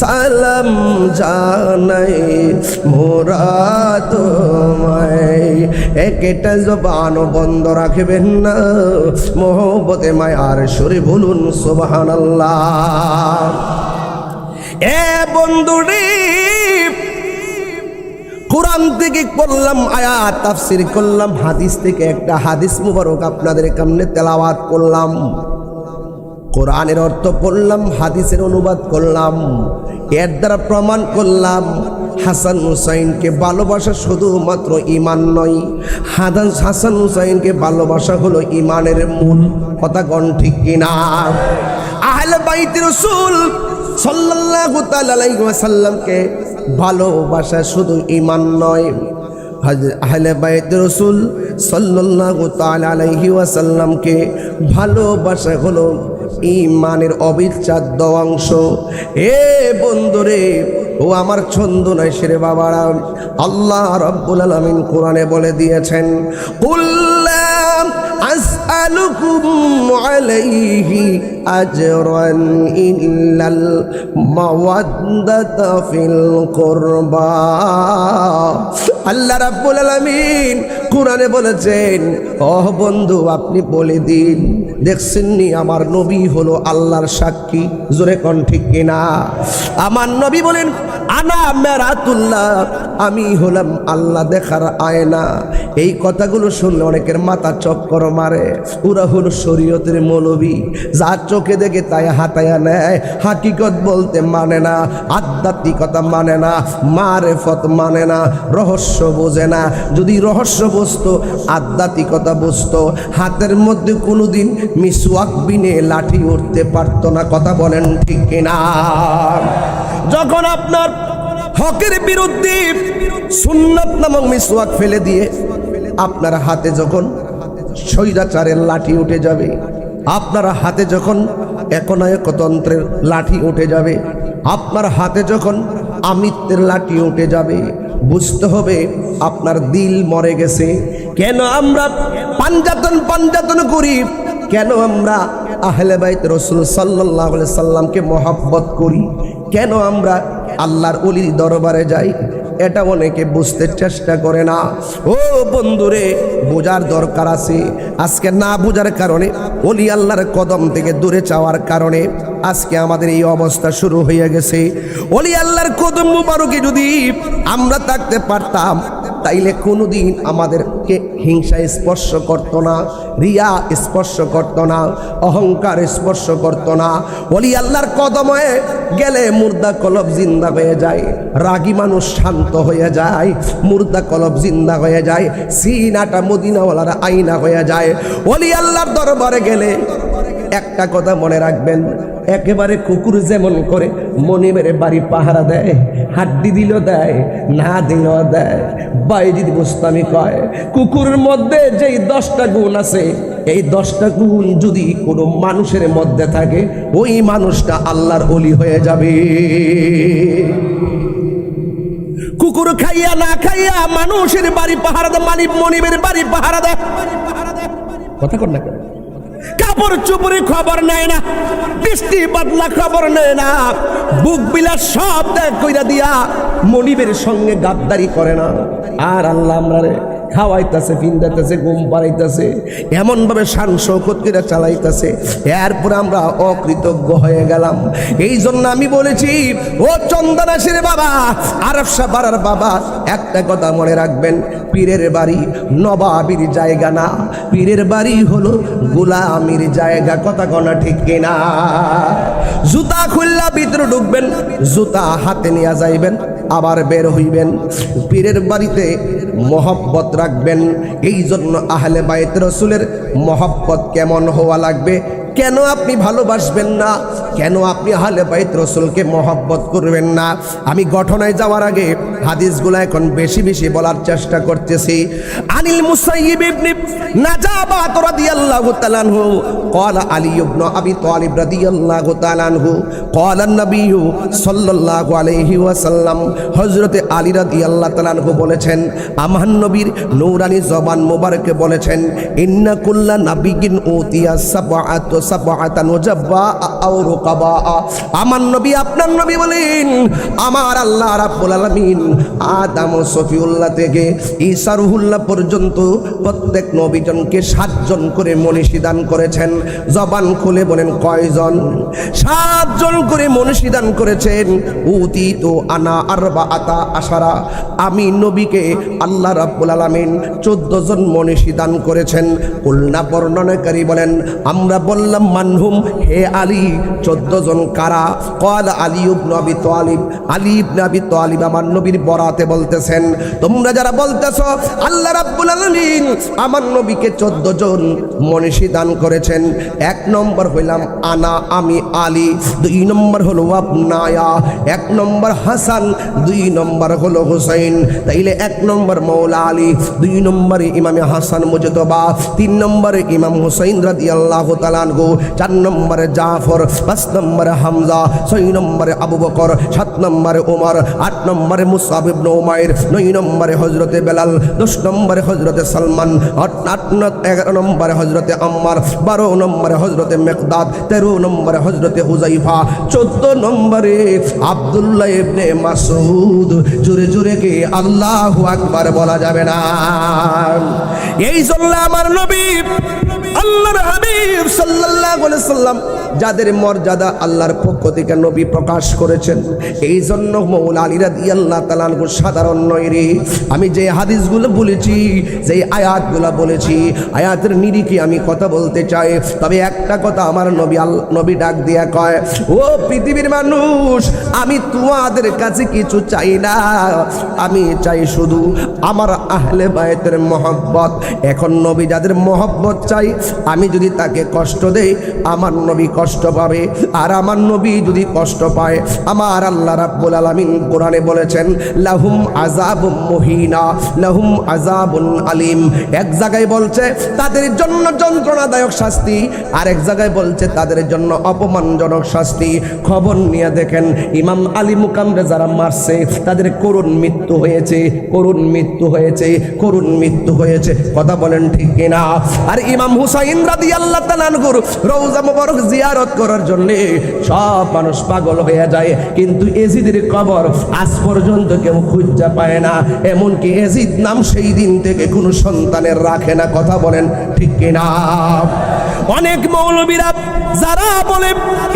সালাম জানাই মোরা তোমায়। একটা জবান বন্ধ রাখবেন না, মোহব্বতে মায়ার সুরে বলুন সুবহানাল্লাহ। এ বন্ধুরে, কোরআন থেকে পড়লাম আয়াত, তাফসীর করলাম, হাদিস থেকে একটা হাদিস মুবারক আপনাদের সামনে তেলাওয়াত করলাম, কোরআনের অর্থ পড়লাম, হাদিসের অনুবাদ করলাম। এর দ্বারা প্রমাণ করলাম হাসান হুসাইনকে ভালোবাসা শুধুমাত্র ঈমান নয়, হাসান হুসাইনকে ভালোবাসা হলো ঈমানের মূল। কথা কোন ঠিক কিনা? আহলে বাইত রাসূল সাল্লাল্লাহু তাআলা আলাইহি ওয়াসাল্লামকে ভালোবাসা শুধু ঈমান নয়, আহলে বাইত রাসূল সাল্লাল্লাহু তাআলা আলাইহি ওয়াসাল্লামকে ভালোবাসা হলো ঈমানের অবিচ্ছেদ্য অংশ। এ বন্ধুরে, ও আমার ছন্দ নাই সেরে বাবারা, আল্লাহ রাব্বুল আলামিন কোরআনে বলে দিয়েছেন, কুল লা আসআলুকুম আলাইহি আজরান ইল্লাল মাওয়াদ্দাতা ফিল কুরবা। আল্লাহ রাব্বুল আলামিন কোরআনে বলেছেন, ও বন্ধু আপনি বলে দিন, দেখছেননি আমার নবী হলো আল্লাহর সাক্ষী, জোরে কোন ঠিক কিনা? আমার নবী বলেন, আনা মেরাতুল্লাহ, আমি হলাম আল্লাহ দেখার আয়না। এই কথাগুলো শুনলে অনেকের মাথা চক্কর মারে। ওরা হলো শরীয়তের মৌলবী, যা চোখে দেখে তাই হাতায়া নেয়, হাকিকত বলতে মানে না, আধ্যাত্মিকতা মানে না, মারেফত মানে না, রহস্য বোঝে না। যদি রহস্য বুঝতো, আধ্যাত্মিকতা বুঝতো, হাতের মধ্যে কোনোদিন মিসওয়াক বিনে লাঠি উঠতে পারতো না। কথা বলেন ঠিক কিনা? যখন আপনার হকের বিরুদ্ধে সুন্নাত নামক মিসওয়াক ফেলে দিয়ে আপনার হাতে যখন স্বৈরাচারের লাঠি উঠে যাবে, আপনার হাতে যখন একনায়কতন্ত্রের লাঠি উঠে যাবে, আপনার হাতে যখন আমিত্বের লাঠি উঠে যাবে, বুঝতে হবে আপনার দিল মরে গেছে। কেন আমরা পাঞ্জাতন করি? কেন আমরা আহলে বাইত রাসূল সাল্লাল্লাহু আলাইহি সাল্লামকে মহব্বত করি? কেন আমরা আল্লাহর ওলির দরবারে যাই? এটা অনেকে বুঝতে চেষ্টা করে না। ও বন্ধুরে, বোঝার দরকার আছে। আজকে না বোঝার কারণে, ওলি আল্লাহর কদম থেকে দূরে চাওয়ার কারণে আজকে আমাদের এই অবস্থা শুরু হয়ে গেছে। ওলি আল্লাহর কদম মুবারকে যদি আমরা থাকতে পারতাম, তাইলে কোনোদিন আমাদেরকে হিংসা স্পর্শ করত না, রিয়া স্পর্শ করত না, অহংকার স্পর্শ করত না। ওলি আল্লাহর কদমে গেলে মুর্দা কলব জিন্দা হয়ে যায়, রাগী মানুষ শান্ত হয়ে যায়, মুর্দা কলব জিন্দা হয়ে যায়, সিনাটা মদিনাওয়ালার আয়না হয়ে যায়। ওলি আল্লাহর দরবারে গেলে একটা কথা মনে রাখবেন, একেবারে কুকুর যেমন করে মনিবের বাড়ি পাহারা দেয়, হাড্ডি দিল দেয়, না দিল দেয়, বাইজিদ বুস্তামি কয়, কুকুরের মধ্যে যেই 10টা গুণ আছে, এই 10টা গুণ যদি কোনো মানুষের মধ্যে থাকে, ওই মানুষটা আল্লাহর ওলি হয়ে যাবে। কুকুর খাইয়া না খাইয়া মানুষের বাড়ি পাহারা দেয়, মনিবের বাড়ি পাহারা দেয়। কথা কর না, কাপড় চুপড়ি খবর নেয় না, বৃষ্টি বাদলা খবর নেয় না, বুক বিলাস সব ত্যাগ কইরা দিয়া মনিবের সঙ্গে গাদ্দারি করে না। আর আল্লাহ আমরা খাওয়াইতেছে, পিন্দাইতেছে, ঘুম পাড়াইতেছে, এমনভাবে শান শৌকত করে চালাইতেছে, এরপরে আমরা অকৃতজ্ঞ হয়ে গেলাম। এই জন্য আমি বলেছি, ও চন্দনাশীর বাবা, আরফশা পাড়ার বাবা, একটা কথা মনে রাখবেন, পীরের বাড়ি নবাবির জায়গা না, পীরের বাড়ি হলো গোলামির জায়গা। কথা কনা ঠিক কিনা? জুতা খুললা ভিতরে ঢুকবেন, জুতা হাতে নিয়ে যাইবেন, আবার বের হইবেন। পীরের বাড়িতে মহব্বত রাখবেন। এই জন্য আহলে বাইত রাসূলের মহব্বত কেমন হওয়া লাগবে? কেন আপনি ভালোবাসবেন না? কেন আপনি আহলে বাইত রাসূলকে মহব্বত করবেন না? আমি ঘটনায় যাওয়ার আগে হাদিসগুলো এখন বেশি বেশি বলার চেষ্টা করতেছি। আনিল মুসাইয়িব ইবনে নাজাবাত রাদিয়াল্লাহু তাআলা আনহু ক্বালা আলী ইবনে আবি তালিব রাদিয়াল্লাহু তাআলা আনহু ক্বালা নবী সাল্লাল্লাহু আলাইহি ওয়াসাল্লাম, হযরত আলী রাদিয়াল্লাহু তাআলা আনহু বলেছেন, আমার নবীর নূরানি জবান মোবারকে বলেছেন, ইন্না কুল্লা নাবিয়্যিন উতিয়া সাবআতান ওয়াজাবা আও রুকাবা। আমার নবী, আপনার নবী বলেন, আমার আল্লাহ রাব্বুল আলামিন আদম ও সফিউল্লাহ থেকে ঈসা রুহুল্লাহ পর্যন্ত প্রত্যেক নবীজনকে 7 জন করে মনীষী দান করেছেন। জবান খুলে বলেন কয়জন? 7 জন করে মনীষী দান করেছেন। উতিতু আনা আরবাআতা আশারা, আমি নবীকে আল্লাহ রাব্বুল আলামিন 14 জন মনীষী দান করেছেন। কুলনা বর্ণনাকারী বলেন, আমরা বললাম মানহুম, হে আলী 14 জন কারা? ক্বালা আলী ইবনে আবি তালিব, আলী ইবনে আবি তালিব আমার নবীর বরাতে বলতেছেন, তোমরা যারা বলতেছো আল্লাহ রাব্বুল আলামিন আমার নবীকে 14 জন মনীষী দান করেছেন, 1 নম্বর হইলাম আনা, আমি আলী, 2 নম্বর হলো আবনায়া, 1 নম্বর হাসান, 2 নম্বর হলো হুসাইন। তাইলে 1 নম্বর মৌলা আলী, 2 নম্বরে ইমামে হাসান মুজতবা, 3 নম্বরে ইমাম হুসাইন রাদিয়াল্লাহু তাআলা আনহু, গো, 4 নম্বরে জাফর, 5 নম্বরে হামজা, 6 নম্বরে আবু বকর, 7 নম্বরে ওমর, 8 নম্বরে মুসআব ইবনে উমাইর, 9 নম্বরে হযরতে বেলাল, 10 নম্বরে হযরতে সালমান, 11 নম্বরে হযরতে আম্মার, 12 নম্বরে হযরতে মিকদাদ, 13 নম্বরে হযরতে হুযাইফা, 14 নম্বরে আব্দুল্লাহ ইবনে মাসউদ। জোরে জোরে কি আল্লাহু আকবার বলা যাবে না? এই জন্য আমার নবী আল্লাহর হাবিব সাল্লাল্লাহু আলাইহি সাল্লাম যাদের মর্যাদা আল্লাহর পক্ষ থেকে নবী প্রকাশ করেছেন, এই জন্য মৌলা আলী রাদিয়াল্লাহু তাআলা আনহু সাধারণ নয় রে। আমি যে হাদিসগুলো বলেছি, যে আয়াতগুলো বলেছি, আয়াতের নিরিখে আমি কথা বলতে চাই। তবে একটা কথা আমার নবী ডাক দিয়া কয়, ও পৃথিবীর মানুষ, আমি তোমাদের কাছে কিছু চাই না, আমি চাই শুধু আমার আহলে বায়তের মহব্বত। এখন নবী যাদের মহব্বত চাই, আমি যদি তাকে কষ্ট দেই, আমার নবী কষ্ট পাবে। আর আমার নবী যদি কষ্ট পায়, আমার আল্লাহ রাব্বুল আলামিন কোরআনে বলেছেন, লাহুম আযাবুম মুহিনা লাহুম আযাবুন আলিম। এক জায়গায় বলছে তাদের জন্য যন্ত্রণাদায়ক শাস্তি, আর এক জায়গায় বলছে তাদের জন্য অপমানজনক শাস্তি। খবর নিয়ে দেখেন, ইমাম আলী মুকামরে যারা মারছে, তাদের করুণ মৃত্যু হয়েছে, করুণ মৃত্যু হয়েছে, করুণ মৃত্যু হয়েছে। কথা বলেন ঠিক কিনা? আর ইমাম হুসাইন রাদিয়াল্লাহু তাআলা আনহুর রওজা মুবারক জিয়ারত করার জন্য সব মানুষ পাগল হয়ে যায়, কিন্তু এজিদের কবর আজ পর্যন্ত কেউ খুঁজে পায় না। এমনকি এজিদ নাম সেই দিন থেকে কোনো সন্তানের রাখে না। কথা বলেন ঠিক কিনা? অনেক মৌলবীরা যারা বলে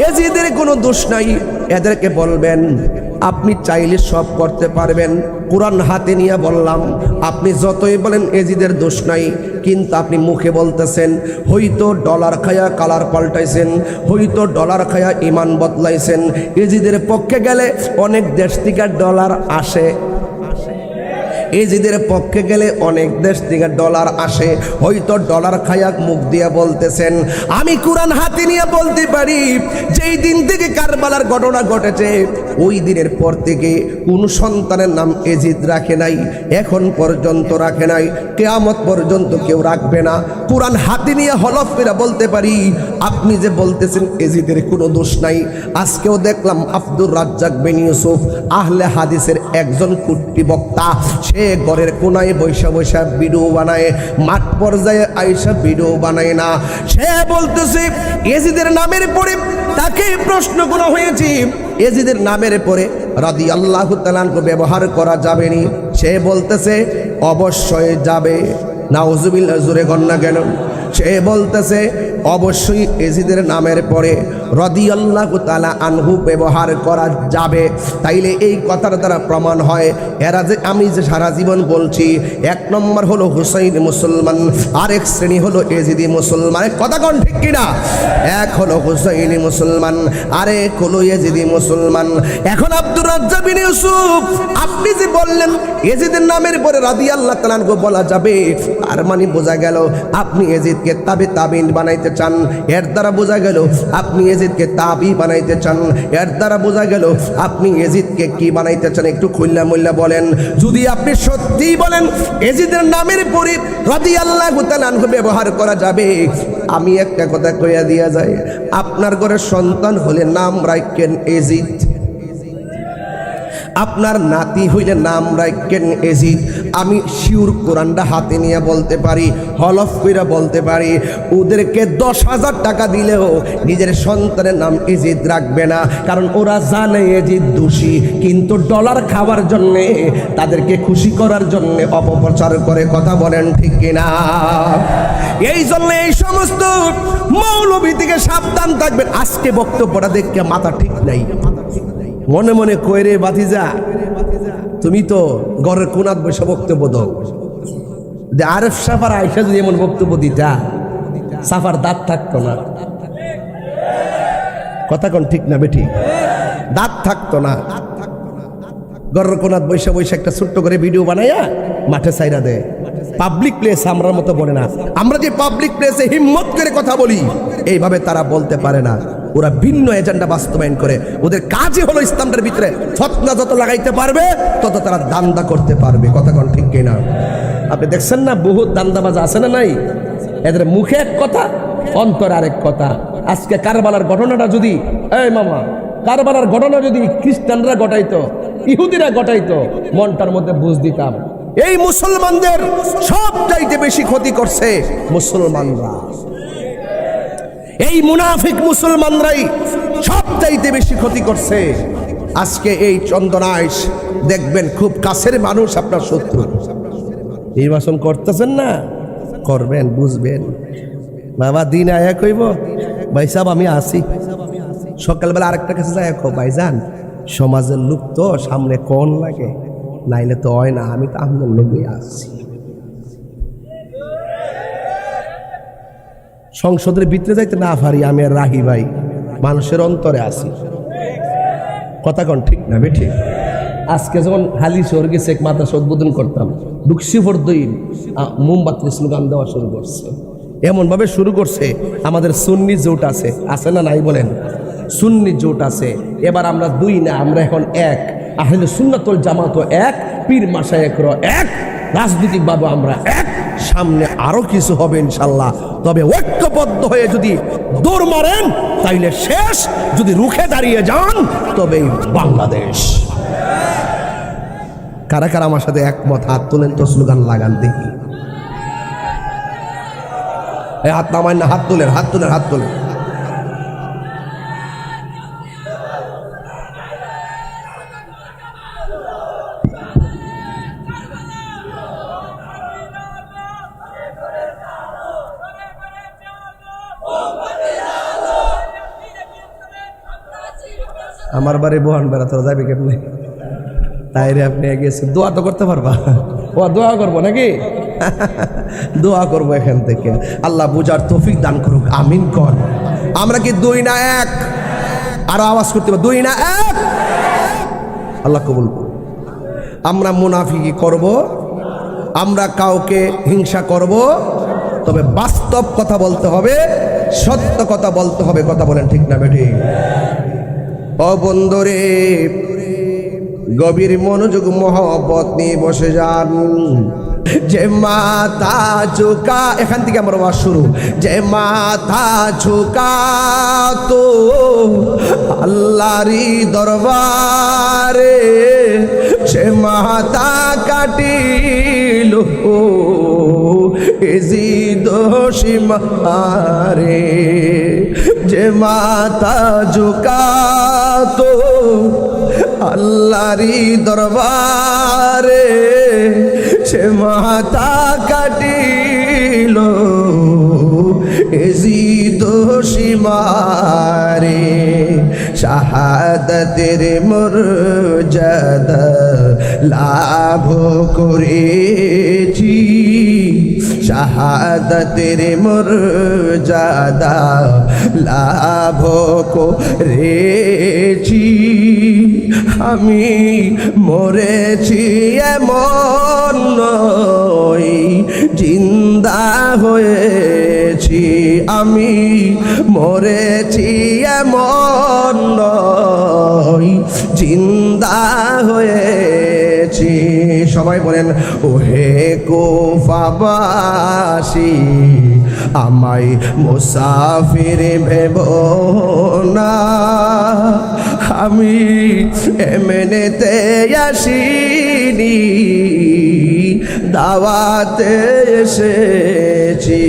এজিদের কোনো দোষ নাই, এদেরকে বলবেন আপনি চাইলে সব করতে পারবেন। কোরআন হাতে নিয়ে বললাম, আপনি যতই বলেন এজিদের দোষ নাই, কিন্তু আপনি মুখে বলতেছেন, হয়তো ডলার খায়া কালার পাল্টাইছেন, হয়তো ডলার খায়া ইমান বদলাইছেন। এজিদের পক্ষে গেলে অনেক দেশ থেকে ডলার আসে, এজিদের পক্ষে গেলে অনেক দেশ থেকে ডলার আসে, হয়তো ডলার খায়াক মুখ দিয়ে বলতেছেন। আমি কোরআন হাতে নিয়ে বলতে পারি, যেই দিন থেকে কারবালার ঘটনা ঘটেছে, ওই দিনের পর থেকে কোনো সন্তানের নাম এজিদ রাখে নাই, এখন পর্যন্ত রাখে নাই, কিয়ামত পর্যন্ত কেউ রাখবে না। কোরআন হাতে নিয়ে হলফ করে বলতে পারি, আপনি যে বলতেছেন এজিদের কোনো দোষ নাই, আজকেও দেখলাম আব্দুর রাজ্জাক বিন ইউসুফ আহলে হাদিসের একজন কুট্টি বক্তা, সে ঘরের কোনায় বৈশা বৈশা ভিডিও বানায়, মাঠ পর্যায়ে আইসা ভিডিও বানায় না। সে বলতেছে এজিদের নামের পরে তাকে প্রশ্ন করা হয়েছে, এজিদের নামের পরে রাদিয়াল্লাহু তাআলা আনহু ব্যবহার করা যাবে নি? সে বলতেছে অবশ্যই যাবে। নাউজুবিল্লাহ, জোরে গন্না কেন? সে বলতেছে অবশ্যই এজিদের নামের পরে রাদিয়াল্লাহু তাআলা আনহু ব্যবহার করা যাবে। তাইলে এই কথার দ্বারা প্রমাণ হয়, এরা যে আমি যে সারা জীবন বলছি, 1 নম্বর হলো হুসাইন মুসলমান, আরেক শ্রেণী হলো এজিদি মুসলমান। কথা কোন ঠিক কিনা? এক হলো হুসাইনি মুসলমান, আরেক হলো এজিদি মুসলমান। এখন আব্দুর রাজ্জাক বিন ইউসুফ, আপনি যে বললেন এজিদের নামের পরে রাদিয়াল্লাহু তাআলা আনহু বলা যাবে, আর মানে বোঝা গেল আপনি এজিদকে তাবিন বানাইতে চান। এর দ্বারা বোঝা গেল আপনি এজিদকে তাবি বানাইতে চান। এর দ্বারা বোঝা গেল আপনি এজিদকে কি বানাইতে চান, একটু খুল্লা মুল্লা বলেন। যদি আপনি সত্যি বলেন এজিদের নামের পরে রাদিয়াল্লাহু তাআলা আনহু ব্যবহার করা যাবে, আমি একটা কথা কইয়া দিয়া যায়, আপনার ঘরে সন্তান হলে নাম রাখেন এজিদ, আপনার নাতি হইলে নাম রাখেন এজিদ। আমি শিউর কোরআনটা হাতে নিয়ে বলতে পারি, হলফ কইরা বলতে পারি, ওদেরকে 10,000 টাকা দিলেও নিজের সন্তানের নাম এজিদ রাখবে না, কারণ ওরা জানে এজিদ দোষী, কিন্তু ডলার খাওয়ার জন্যে, তাদেরকে খুশি করার জন্য অপপ্রচার করে। কথা বলেন ঠিক কিনা? এই জন্য এই সমস্ত মৌলবী থেকে সাবধান থাকবেন। আজকে বক্তব্যটা দেখে মাথা ঠিক নাই, মনে মনে কইরে বাতিজা, তুমি তো ঘরের কোনাত বসে বক্তব্য দাও। আরেফ সাফার আয়সা যদি এমন বক্তব্য দিতা, সাফার দাঁত থাকতো না। কথা কোন ঠিক না বেঠিক? দাঁত থাকতো না। ঘরের কোনাত বসে বসে একটা ছোট্ট করে ভিডিও বানাইয়া মাঠে সাইরা দেয়। পাবলিক প্লেস আমরার মতো বলে না। আমরা যে পাবলিক প্লেসে হিম্মত করে কথা বলি, এইভাবে তারা বলতে পারে না। ওরা ভিন্ন এজেন্ডা বাস্তবায়ন করে। ওদের কাজই হলো ইসলামের ভিতরে ফতনা যত লাগাইতে পারবে, তত তারা দান্দা করতে পারবে। কথা কোন ঠিক কিনা? আপনি দেখছেন না, বহুত দান্দাবাজ আছে না নাই? এদের মুখে এক কথা, অন্তর আরেক কথা। আজকে কারবালার ঘটনাটা যদি এই মামা কারবালার ঘটনা যদি খ্রিস্টানরা ঘটাইতো, ইহুদিরা ঘটাইতো, মনটার মধ্যে বুঝ দিতাম। এই মুসলমানদের সবচাইতে বেশি ক্ষতি করছে মুসলমানরা, এই মুনাফিক মুসলমানরাই সবচাইতে বেশি ক্ষতি করছে। আজকে এই চন্দনাইশ দেখবেন খুব কাছের মানুষ আপনার শত্রু। নির্বাচন করতেছেন না, করবেন, বুঝবেন। বাবা দিন আয়া কইব ভাই সাহেব আমি আসি, সকালবেলা আরেকটা কাছে যায় ভাইজান সমাজের লোক তো সামনে কোন লাগে, নাইলে তো হয় না, আমি তো আপনার লোকই আসছি। সংসদের ভিতরে যাইতে না পারি আমি আর রাহি ভাই, মানুষের অন্তরে আসি। কথা কোন ঠিক না বেঠিক? আজকে যখন হালি শহর গেছে এক মাদ্রাসা উদ্বোধন করতাম, দুঃখীফর দই মোমবাতির স্লোগান দেওয়া শুরু করছে। এমনভাবে শুরু করছে, আমাদের সুন্নি জোট আছে, আছে না নাই বলেন? সুন্নি জোট আছে। এবার আমরা দুই না, আমরা এখন এক। আহলে সুন্নাতুল জামাত এক, পীর মাশায়েখরা এক, রাজনৈতিকভাবে আমরা এক। সামনে আরো কিছু হবে ইনশাল্লাহ। তবে ঐক্যবদ্ধ হয়ে যদি দৌড় মারেন তাইলে শেষ, যদি রুখে দাঁড়িয়ে যান তবে বাংলাদেশ। কারা কারা আমার সাথে একমত হাত তোলেন তো, স্লোগান লাগান দেখি। হাত নামায় না, হাত তোলেন, হাত তোলেন, হাত তোলেন। আমার বাড়ি বহান বেড়া, তোরা যাবি কেমনি? তাই রে আপনি গেছেন, দোয়া তো করতে পারবা? ও দোয়া করবো নাকি? দোয়া করবো এখান থেকে, আল্লাহ বুঝার তৌফিক দান করুক, আমিন কর। আমরা কি দুই না এক? আরো আওয়াজ করতে পারবো, দুই না এক? আল্লাহ কবুল করুন। আমরা মুনাফিকি করব, আমরা কাউকে হিংসা করব, তবে বাস্তব কথা বলতে হবে, সত্য কথা বলতে হবে। কথা বলেন ঠিক না বেঠি? ও বন্ধুরে, গভীর মনোযোগ মহব্বত নিয়ে বসে যান। যে মাথা ঝুঁকা, এখান থেকে আমার ওয়াজ শুরু। যে মাথা ঝুঁকা তো আল্লাহরই দরবারে, সে মাথা কাটিল এজিদ সীমারে। যে মাথা ঝুঁকা তো আল্লাহরই দরবারে, সে মাথা কাটিল এজিদ সীমারে। শাহাদাতের মর্যাদা লাভ করেছি, শাহাদাতের মর্যাদা লাভ করেছি। আমি মরেছি এমন নয়, জিন্দা হয়েছি। আমি মরেছি এমন নয়, জিন্দা হয়েছি। সবাই বলেন ওহে কুফাবাসী, আমায় মুসাফির ভেব না। আমি এমনেতে আসিনি, দাওয়াতে এসেছি।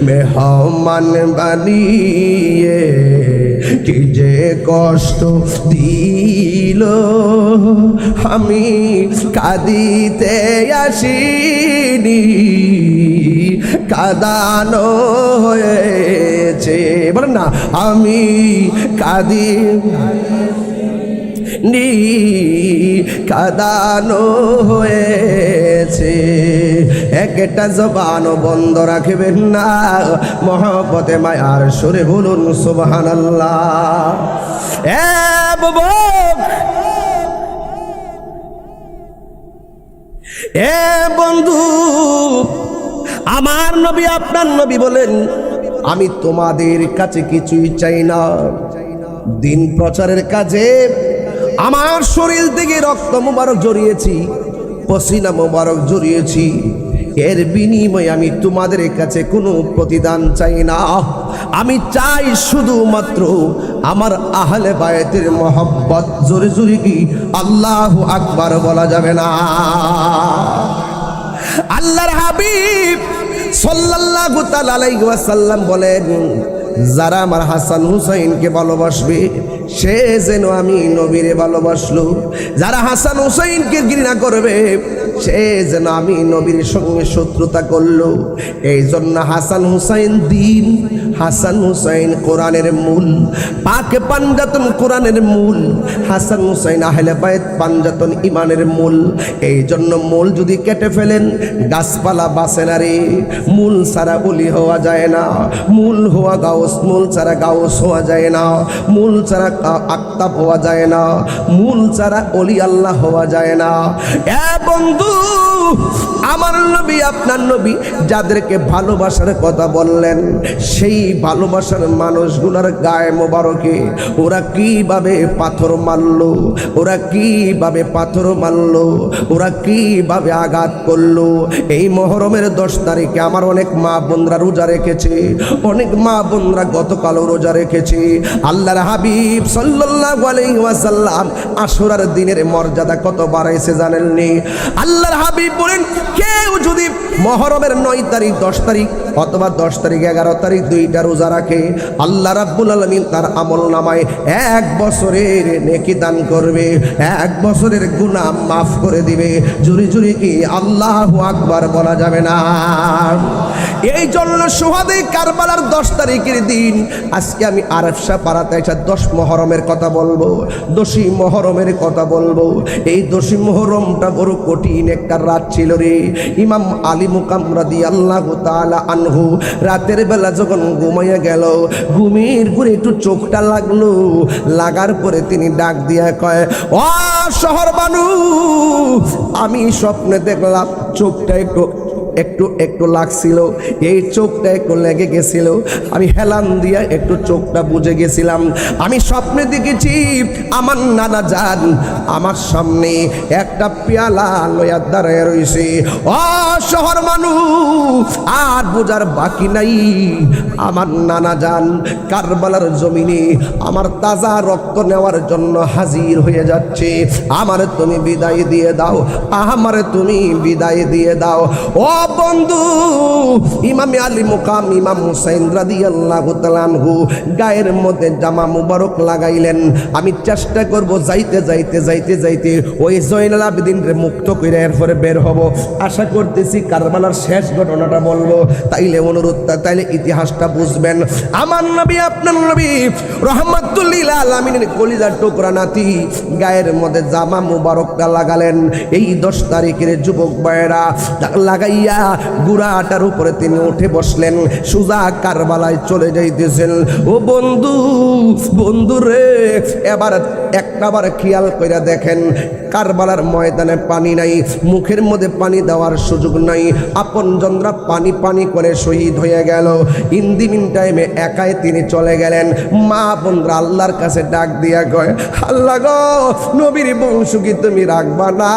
মেহমান বানিয়ে কি যে কষ্ট দিল, আমি কাঁদিতে আসিনি, কাঁদানো হয়েছে। বলেন না, আমি কাঁদি নি, কাঁদানো হয়েছে। একটা জবানও বন্ধ রাখবেন না, মহব্বতে মায়ার সুরে বলুন সুবহানাল্লাহ। এ যুবক, এ বন্ধু, আমার নবী আপনার নবী বলেন, আমি তোমাদের কাছে কিছুই চাই না, দিন প্রচারের কাজে আমার শরীর থেকে রক্ত মুবারক জড়িয়েছি, পসিনা মুবারক জড়িয়েছি। এর বিনিময়ে আমি তোমাদের কাছে কোনো প্রতিদান চাই না, আমি চাই শুধুমাত্র আমার আহলে বায়তের মহব্বত। জোরে জোরে কি আল্লাহু আকবার বলা যাবে না? আল্লাহর হাবিব সাল্লাল্লাহু তাআলা আলাইহি ওয়াসাল্লাম বলেন, যারা আমার হাসান হুসাইনকে ভালোবাসবে সে যেন আমি নবীরে ভালোবাসলো, যারা হাসান হুসাইনকে ঘৃণা করবে সে যেন আমি নবীর সঙ্গে শত্রুতা করলো। এই জন্য হাসান হুসাইন দিন, হাসান হুসাইন কোরআনের মূল, পাকে পাঞ্জাতন কোরআনের মূল, হাসান হুসাইন আহলে বায়ত পাঞ্জাতন ইমানের মূল। এই জন্য মূল যদি কেটে ফেলেন গাছপালা বাঁচে না রে। মূল ছাড়া বলি হওয়া যায় না, মূল হওয়া গাউস, মূল ছাড়া গাউস হওয়া যায় না, মূল ছাড়া আক্তাব হওয়া যায় না, মূল ছাড়া অলি আল্লাহ হওয়া যায় না। এ বন্ধু, আমার নবী আপনার নবী যাদেরকে ভালোবাসার কথা বললেন, সেই ভালোবাসার মানুষগুলোর গায়ে মোবারকে ওরা কিভাবে পাথর মারলো, ওরা কিভাবে পাথর মারলো, ওরা কিভাবে আঘাত করলো। এই মহরমের 10 তারিখে আমার অনেক মা বোনরা রোজা রেখেছে, অনেক মা বোনরা গতকালও রোজা রেখেছে। আল্লাহর হাবিব সাল্লাল্লাহু আলাইহি ওয়াসাল্লাম আশুরার দিনের মর্যাদা কত বাড়াইছে জানেননি? আল্লাহর হাবিব বলেন, কেউ যদি মহরমের 9 তারিখ 10 তারিখ অথবা 10 তারিখ 11 তারিখ 2টা রোজা রাখে, আল্লাহ রাব্বুল আলামিন তার আমল নামায় 1 বছরের নেকি দান করবে, 1 বছরের গুনাহ মাফ করে দিবে। জোরে জোরে কি আল্লাহু আকবার বলা যাবে না? এই জন্য সুহাদে কারবালার 10 তারিখের দিন আজকে আমি আরফশা পাড়াতে এসে 10 মুহররমের কথা বলবো, 10ই মুহররমের কথা বলবো। এই 10ই মুহররমটা বড় কঠিন একটা রাত ছিল রে। ইমাম আলী মুকাম রাদিয়াল্লাহু তাআলা আনহু রাতের বেলা যখন ঘুমাইয়া গেল, ঘুমের ঘুরে একটু চোখটা লাগলো, লাগার পরে তিনি ডাক দিয়া কয়, ও শহর বানু, আমি স্বপ্নে দেখলাম চোখটা একটু লাগছিল, এই চোখটা একটু লেগে গেছিল, আমি হেলান দিয়া একটু চোখটা বুঝে গেছিলাম। আমি স্বপ্নে দেখেছি আমার নানা জান আমার সামনে একটা পেয়ালা লইয়া দাঁড়ায় রয়েছে। ও শহর মানুষ, আর বোঝার বাকি নাই, আমার নানা জান কারবালার জমিনে আমার তাজা রক্ত নেওয়ার জন্য হাজির হয়ে যাচ্ছে। আমারে তুমি বিদায় দিয়ে দাও, আমারে তুমি বিদায় দিয়ে দাও। ও বন্ধু, ইমাম আলী মুকাম ইমাম হুসাইন রাদিয়াল্লাহু তাআলা আনহু গায়ের মধ্যে জামা মুবারক লাগাইলেন। আমি চেষ্টা করব যাইতে যাইতে যাইতে যাইতে ওই জয়নুল আবেদিনকে মুক্ত করে এরপরে বের হব। আশা করতেছি কারবালার শেষ ঘটনাটা বলবো, তাইলে অনুরোধ, তাইলে ইতিহাসটা বুঝবেন। আমার নবী আপনার নবী রহমাতুল লিল আলামিনের কলিজার টুকরা নাতি গায়ের মধ্যে জামা মুবারকটা লাগালেন। এই 10 তারিখের যুবক ভাইয়েরা লাগাইয়া গুড়াটার উপরে তিনি উঠে বসলেন, সুজা কারবালায় চলে যাইতেছেন। ও বন্ধু, বন্ধু রে, এবার একটাবার খেয়াল করে দেখেন, কারবালার ময়দানে পানি নাই, মুখের মধ্যে পানি দেওয়ার সুযোগ নাই, আপনজনরা পানি পানি করে শহীদ হয়ে গেল। ইন্দিমিন টাইমে একাই তিনি চলে গেলেন। মা বোনরা আল্লাহর কাছে ডাক দিয়া কয়, আল্লাহ গো, নবীর বংশ কি তুমি রাখবা না?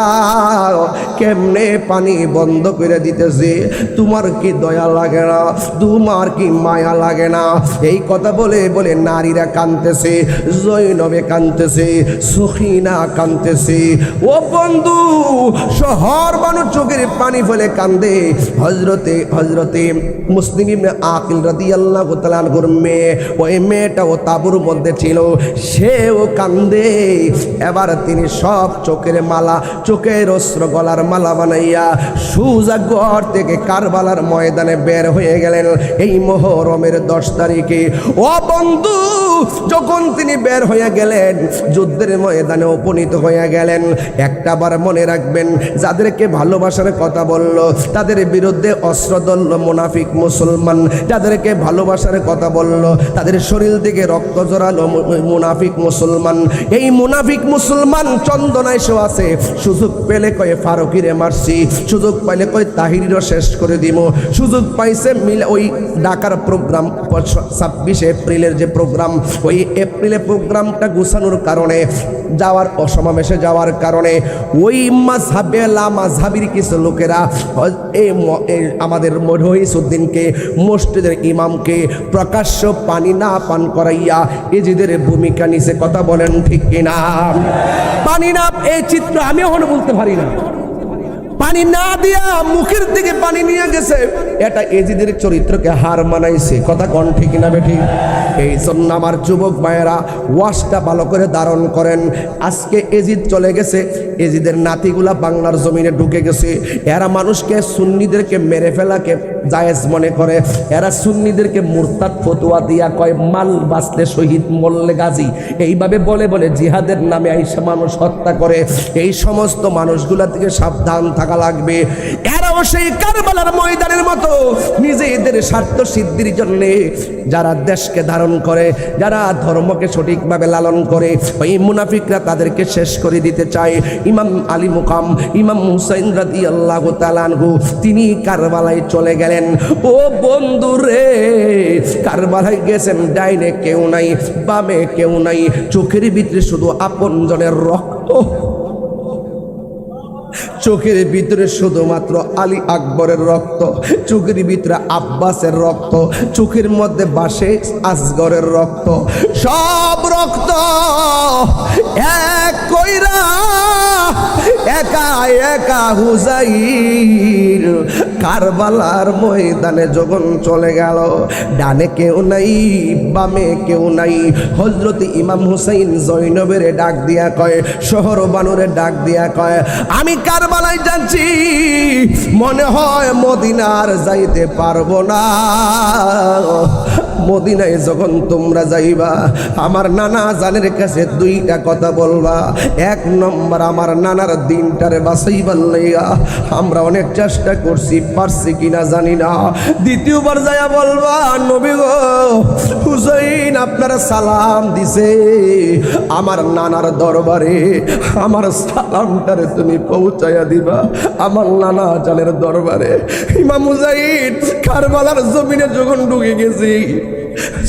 কেমনে পানি বন্ধ করে দিতেছে, তোমার কি দয়া লাগে না? তোমার কি মায়া লাগে না? এই কথা বলে বলে নারীরা কাঁদতেছে, জৈনবে কাঁদতেছে, সখিনা কাঁদতেছে। ও বন্ধু, শহর বানু চোখের পানি ফেলে কান্দে। হজরতে মুসলিম ইবনে আকিল রাদিয়াল্লাহু তাআলা আনহুর মেয়ে, ওই মেয়েটাও তাঁবুর মধ্যে ছিল, সেও কান্দে। এবার তিনি সব চোখের মালা, চোখের অস্ত্র গলার মালা বানাইয়া সুজা ঘর থেকে কারবালার ময়দানে বের হয়ে গেলেন এই মুহররমের 10 তারিখে। ও বন্ধু, যখন তিনি বের হয়ে গেলেন, যুদ্ধের ময়দানে উপনীত হয়ে গেলেন, একটা বার মনে রাখবেন, যাদেরকে ভালোবাসার কথা বলল তাদের বিরুদ্ধে অস্ত্র ধরল মুনাফিক মুসলমান, যাদেরকে ভালোবাসার কথা বলল তাদের শরীর থেকে রক্ত জড়ালো মুনাফিক মুসলমান। এই মুনাফিক মুসলমান চন্দনায় শো আছে, সুযোগ পেলে কয়ে ফারুকিরে মারছি, সুযোগ পাইলে কয়ে তাহির মিলও শেষ করে দিব। সুযোগ পাইছে মিল ওই ঢাকার প্রোগ্রাম 26 এপ্রিলের যে প্রোগ্রাম, ওই এপ্রিলে প্রোগ্রামটা গুছানোর কারণে যাওয়ার অসমাবেশে যাওয়ার কারণে ওই মাযহাবে মাযহাবির কিছু লোকেরা এই আমাদের মহিউদ্দিনকে মসজিদের ইমামকে প্রকাশ্য পানি না পান করাইয়া এজিদের ভূমিকা নিছে। কথা বলেন ঠিক কিনা? পানি না, এই চিত্র আমি এখনো বলতে পারি না। পানি না দিয়া মুখের দিকে পানি নিয়ে গেছে, এটা এজিদের চরিত্রকে হার মানাইছে। কথা কোন ঠিক না বেঠি? এই জন্য আমার যুবক ভাইয়েরা ওয়াজটা ভালো করে ধারণ করেন। আজকে এজিদ চলে গেছে, এজিদের নাতিগুলা বাংলার জমিনে ঢুকে গেছে। এরা মানুষকে সুন্নিদেরকে মেরে ফেলাকে জায়েজ মনে করে। এরা সুন্নিদেরকে মুরতাদ ফতোয়া দিয়া কয় মাল বাঁচলে শহীদ মরলে গাজী, এইভাবে বলে বলে জিহাদের নামে আইসা মানুষ হত্যা করে। এই সমস্ত মানুষগুলা থেকে সাবধান থাকা লাগবে। এরাও সেই কারবালার ময়দানের মতো নিজেদের স্বার্থ সিদ্ধির জন্য যারা দেশকে ধারণ করে, যারা ধর্মকে সঠিকভাবে লালন করে, ওই মুনাফিকরা তাদেরকে শেষ করে দিতে চায়। ইমাম আলী মুকাম ইমাম হুসাইন রাদিয়াল্লাহু তাআলা আনহু তিনি কারবালায় চলে গেলেন। ও বন্ধু রে, কারবালায় গেছেন, ডাইনে কেউ নাই, বামে কেউ নাই, চোখের ভিতরে শুধু আপনজনের রক্ত। চোখের ভিতরে শুধুমাত্র আলী আকবরের রক্ত, চোখের ভিতরে আব্বাসের রক্ত, চোখের মধ্যে বাসে আসগরের রক্ত, সব রক্ত এক কইরা একা একা হুসাইন কারবালার ময়দানে যখন চলে গেল, ডানে কেউ নাই, বামে কেউ নাই। হযরত ইমাম হুসাইন জৈনবের ডাক দিয়া কয়, শহর বানুরে ডাক দিয়া কয়, আমি কারবালায় যাচ্ছি, মনে হয় মদিনার যাইতে পারবো না। মদিনায় যখন তোমরা যাইবা, আমার নানা জানের কাছে দুইটা কথা বলবা। এক নম্বর, আমার নানার দিনটারে বাঁচাইবার লাইগা আমরা অনেক চেষ্টা করছি, পারছি কিনা জানি না। দ্বিতীয়বার যাইয়া বলবা, নবী গো, হুসাইন আপনারা সালাম দিছে আমার নানার দরবারে, আমার সালামটারে তুমি পৌঁছাইয়া দিবা আমার নানা জানের দরবারে। ইমাম হুসাইন কারবালার জমিনে যখন ঢুকে গেছি,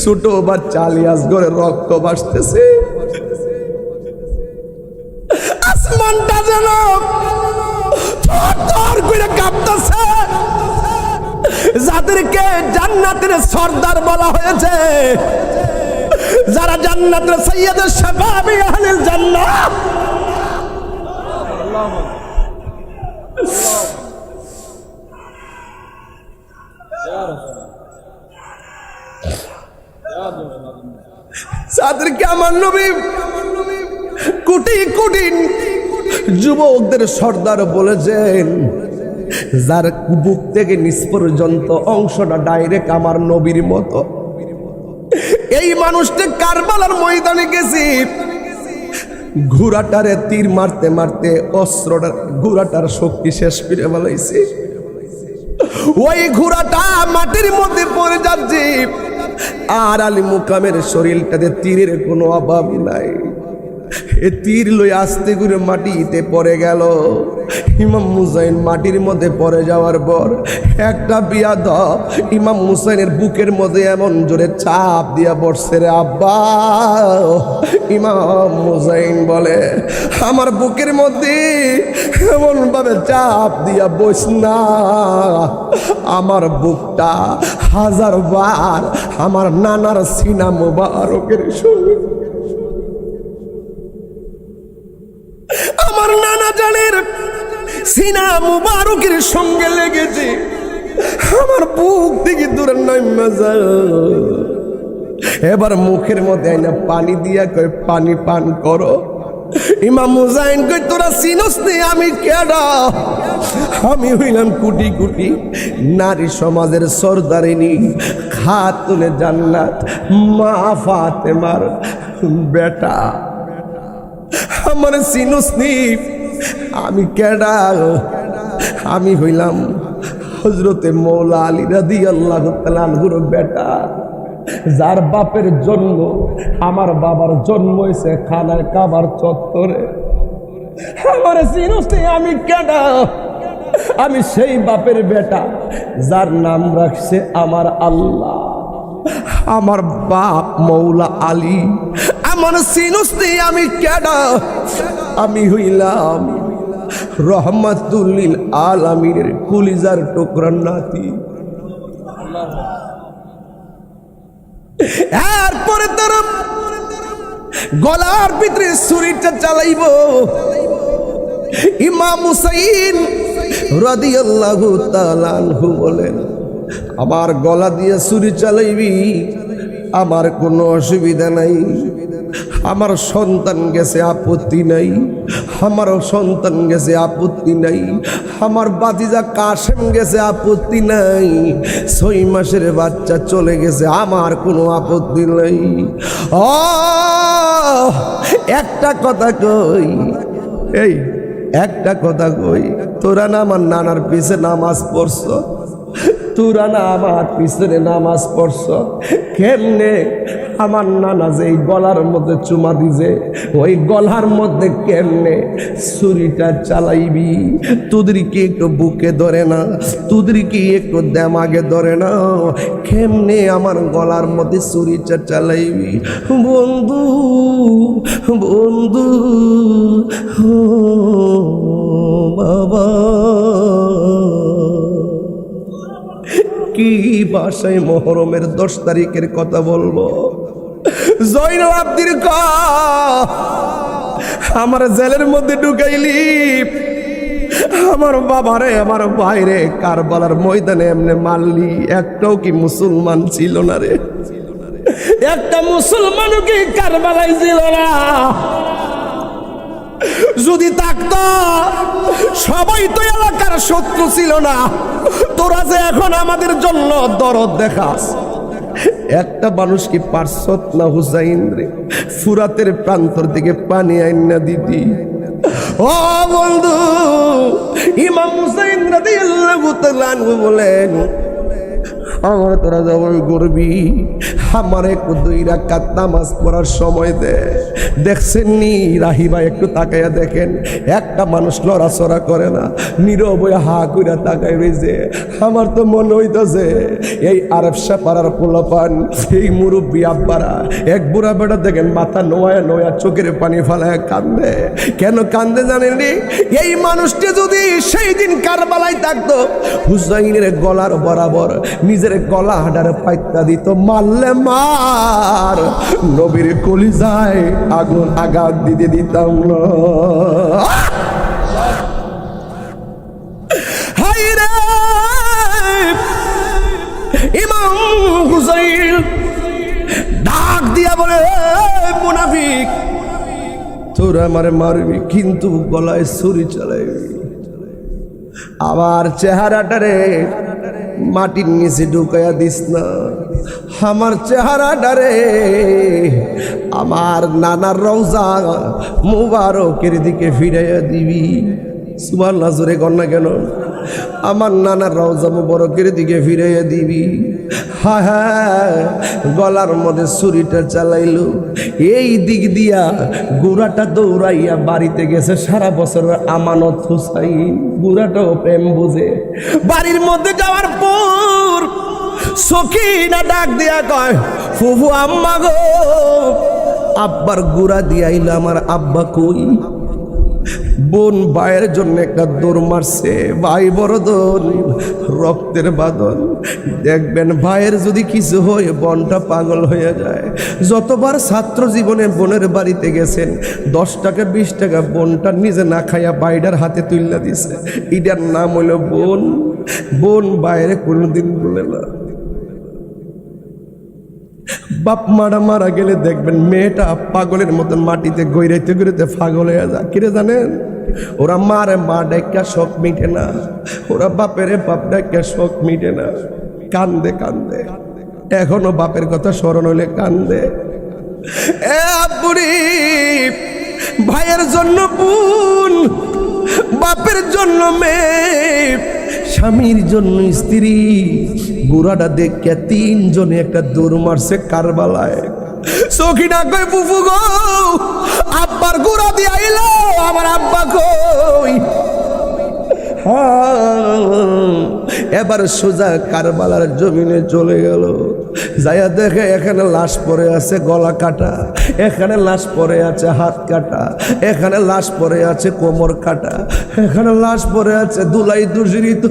ছোট বাচ্চা আলী আসগরের রক্ত ভাসতেছে, আসমানটা যেন থরথর করে কাঁপতেছে। যাদেরকে জান্নাতের সর্দার বলা হয়েছে, যারা জান্নাতের সাইয়্যিদুশ শাবাবি আহলিল জান্নাহ, যাদেরকে আমার নবী কোটি কোটি যুবকদের সর্দার বলেছেন, যার বুক থেকে নিচ পর্যন্ত অংশটা ডাইরেক্ট আমার নবীর মতো। এই মানুষটা কারবালার ময়দানে গেছি, ঘোড়াটারে তীর মারতে মারতে অস্ত্রটা ঘোড়াটার শক্তি শেষ করে ফেলাইছে। ওই ঘোড়াটা মাটির মধ্যে পড়ে যাচ্ছে, আর আলী মুকামের শরীরটাতে তীরের কোনো অভাব নাই। এ তীর লই আস্তে করে মাটিতে পড়ে গেল। ইমাম হুসাইন মাটির মধ্যে পড়ে যাওয়ার পর একটা বিয়াদব ইমাম হুসাইনের বুকের মধ্যে এমন জোরে চাপ দিয়া পড়ছে রে আব্বা। ইমাম হুসাইন বলে, আমার বুকের মধ্যে এমন ভাবে চাপ দিয়া বস না, আমার বুকটা 1000 বার আমার নানার সিনা মুবারকের সঙ্গে, আমার নানা জানের সিনা মুবারকের সঙ্গে লেগেছে। আমার বুক থেকে দূরে নাইমা যায়। এবার মুখের মধ্যে আইনা পানি দিয়া কয়, পানি পান করো। ইমাম হুসাইন কয়, তোরা চিনস নি আমি কেডা? আমি হইলাম কোটি কোটি নারী সমাজের সর্দারিনী, খাতুনে জান্নাত, মা ফাতেমার বেটা। আমার চিনস নি আমি কেডা? আমি হইলাম হযরতে মৌলা আলী রাদিয়াল্লাহু তাআলা আনহুর বেটা, যার বাপের জন্ম, আমার বাবার জন্ম হয়েছে খানায় কাবার চত্বরে। আমার চিনস নি আমি কেডা? আমি সেই বাপের বেটা যার নাম রাখছে আমার আল্লাহ। আমার বাপ মৌলা আলী। আমার সিনুস্তি আমি কেডা? আমি হইলাম রহমাতুল্লিল আলামিনের কুলিজার টুকরার নাতি। এরপরে তারা গলার ভিতরে ছুরিটা চালাইব। ইমাম হুসাইন রাদিয়াল্লাহু তাআলা আনহু বলেন, আমার গলা দিয়ে ছুরি চালাইবি, আমার কোনো অসুবিধা নাই, আমার সন্তান গেছে আপত্তি নাই, আমার সন্তান গেছে আপত্তি নাই, আমার বাতিজা কাশেম গেছে আপত্তি নাই, 6 মাসের বাচ্চা চলে গেছে আমার কোনো আপত্তি নাই। ও একটা কথা কই, এই একটা কথা কই, তোরা না আমার নানার পিছে নামাজ পড়ছ, তোরা না আমার পিছনে নামাজ পড়ছ, কেমনে আমার নানা যে গলার মধ্যে চুমা দিছে ওই গলার মধ্যে কেমনে ছুরিটা চালাইবি? তোদের কি একটু বুকে ধরে না? তোদের কি একটু দেমাগে ধরে না? কেমনে আমার গলার মধ্যে ছুরিটা চালাইবি? বন্ধু বন্ধু ও বাবা, কি ভাষায় মুহররমের 10 তারিখের কথা বলবো? জয়নুল আবদির আমার জেলের মধ্যে ঢুকাইলি, আমার বাবারে আমার ভাইরে কারবালার ময়দানে এমনি মারলি, একটাও কি মুসলমান ছিল না রে? একটা মুসলমানও কি কারবালায় ছিল না? যদি থাকতো সবাই তো এলাকার শত্রু ছিল না। তোরা যে এখন আমাদের জন্য দরদ দেখাস, একটা মানুষ কি পারছত না হুসাইন রে ফুরাতের প্রান্তর দিকে পানি আইনা দিতি? ও বন্ধু, ইমাম হুসাইন রাদিয়াল্লাহু তাআলা আনহু বলেন, আমার তোরা যখন করবি আমার একটু 2 রাকাত নামাজ পড়ার সময় দে। দেখছেন নি রাহি ভাই, একটু তাকাইয়া দেখেন, একটা মানুষ লড়াচড়া করে না, নীরব হয়ে হা কইরা তাকাই রয়েছে। আমার তো মনে হইতেছে এই আরবশা পাড়ার পোলাপান, এই মুরব্বী আব্বারা, এক বুড়া বেটা দেখেন মাথা নোয়া নোয়া চোখের পানি ফালায় কান্দে। কেন কান্দে জানেন নি? এই মানুষটি যদি সেই দিন কারবালায় থাকতো, হুসাইনের গলার বরাবর নিজের গলা হাডার পাইতা দিত, মারলে মার, নবীর কলিজায় আগুন আঘাত দিতে দিতাম না। হায় রে ইমাম হুসাইন ডাক দিয়া বলে, মুনাফিক তোরা আমারে মারবি কিন্তু গলায় ছুরি চালাইবি। আমার চেহারাটারে মাটির নিচে ঢুকাইয়া দিস না, আমার চেহারাটারে আমার নানার রওজা মুবারকের দিকে ফিরাইয়া দিবি। সুবহানাল্লাহ, জোরে কর না কেন? আমার নানার রওজা মুবারকের দিকে ফিরাইয়া দিবি। হ্যাঁ হ্যাঁ, গলার মধ্যে ছুরিটা চালাইলো, এই দিক দিয়া গুড়াটা দৌড়াইয়া বাড়িতে গেছে সারা বছরের আমানত হুসাইন। গুড়াটাও প্রেম বুঝে। বাড়ির মধ্যে যাওয়ার পর সখিনা ডাক দিয়া কয়, ফুফু আম্মা গো, আব্বার গুড়া দিয়াইল, আমার আব্বা কই? বোন ভাইয়ের জন্য একটা দৌড় মারছে, ভাই বড় দৌড়, রক্তের বাঁধন। দেখবেন ভাইয়ের যদি কিছু হয় বোনটা পাগল হয়ে যায়। যতবার ছাত্র জীবনে বোনের বাড়িতে গেছেন, 10 টাকা 20 টাকা বোনটা নিজে না খাইয়া ভাইটার হাতে তুইলা দিছে। এটার নাম হইল বোন। বোন ভাইয়ের কোনোদিন বলে না। বাপ মারা মারা গেলে দেখবেন মেয়েটা পাগলের মতন মাটিতে গইরাইতে গইরাইতে পাগল হয়ে যায়। কিরে জানেন? ওরা মারে মা ডাইকা শখ মিটে না, ওরা বাপেরে বাপ ডাইকা শখ মিটে না, কান্দে কান্দে, এখনো বাপের কথা স্মরণ হইলে কান্দে। এ বুড়ি, ভাইয়ের জন্য বোন, বাপের জন্য মেয়ে, স্বামীর জন্য স্ত্রী। বুড়াটা দেখে 3 জনে একটা দৌড় মারছে কারবালায়। সখিনা কই, ফুফু গো, আব্বার গুড়া দিয়ে আইলো, আমার আব্বা কই? হ্যাঁ, এবার সোজা কারবালার জমিনে চলে গেল। যাইয়া দেখে এখানে লাশ পড়ে আছে গলা কাটা, এখানে লাশ পড়ে আছে হাত কাটা, এখানে লাশ পড়ে আছে কোমর কাটা, এখানে লাশ পড়ে আছে দুলাই দূষিত,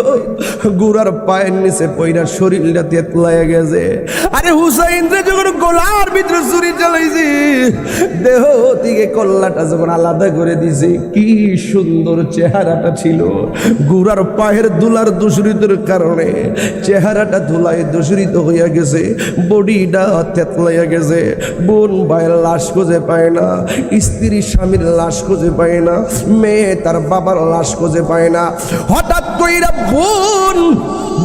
গুড়ার পায়ের নিচে পইরা শরীরটা তেতলাইয়া গেছে। আরে হুসাইন রে যখন গলার ভিতরে ছুরি চালাইছি, দেহ থেকে কল্লাটা যখন আলাদা করে দিছে, কি সুন্দর চেহারাটা ছিল। গুড়ার পায়ের দুলার দূষিতের কারণে চেহারাটা ধুলায় দূষিত হইয়া গেছে, বডিটা তেতলাইয়া গেছে। বোন ভাইয়ের লাশ খুঁজে পায় না, স্ত্রী স্বামীর লাশ খুঁজে পায় না, মেয়ে তার বাবার লাশ খুঁজে পায় না। হঠাৎ কইরা বোন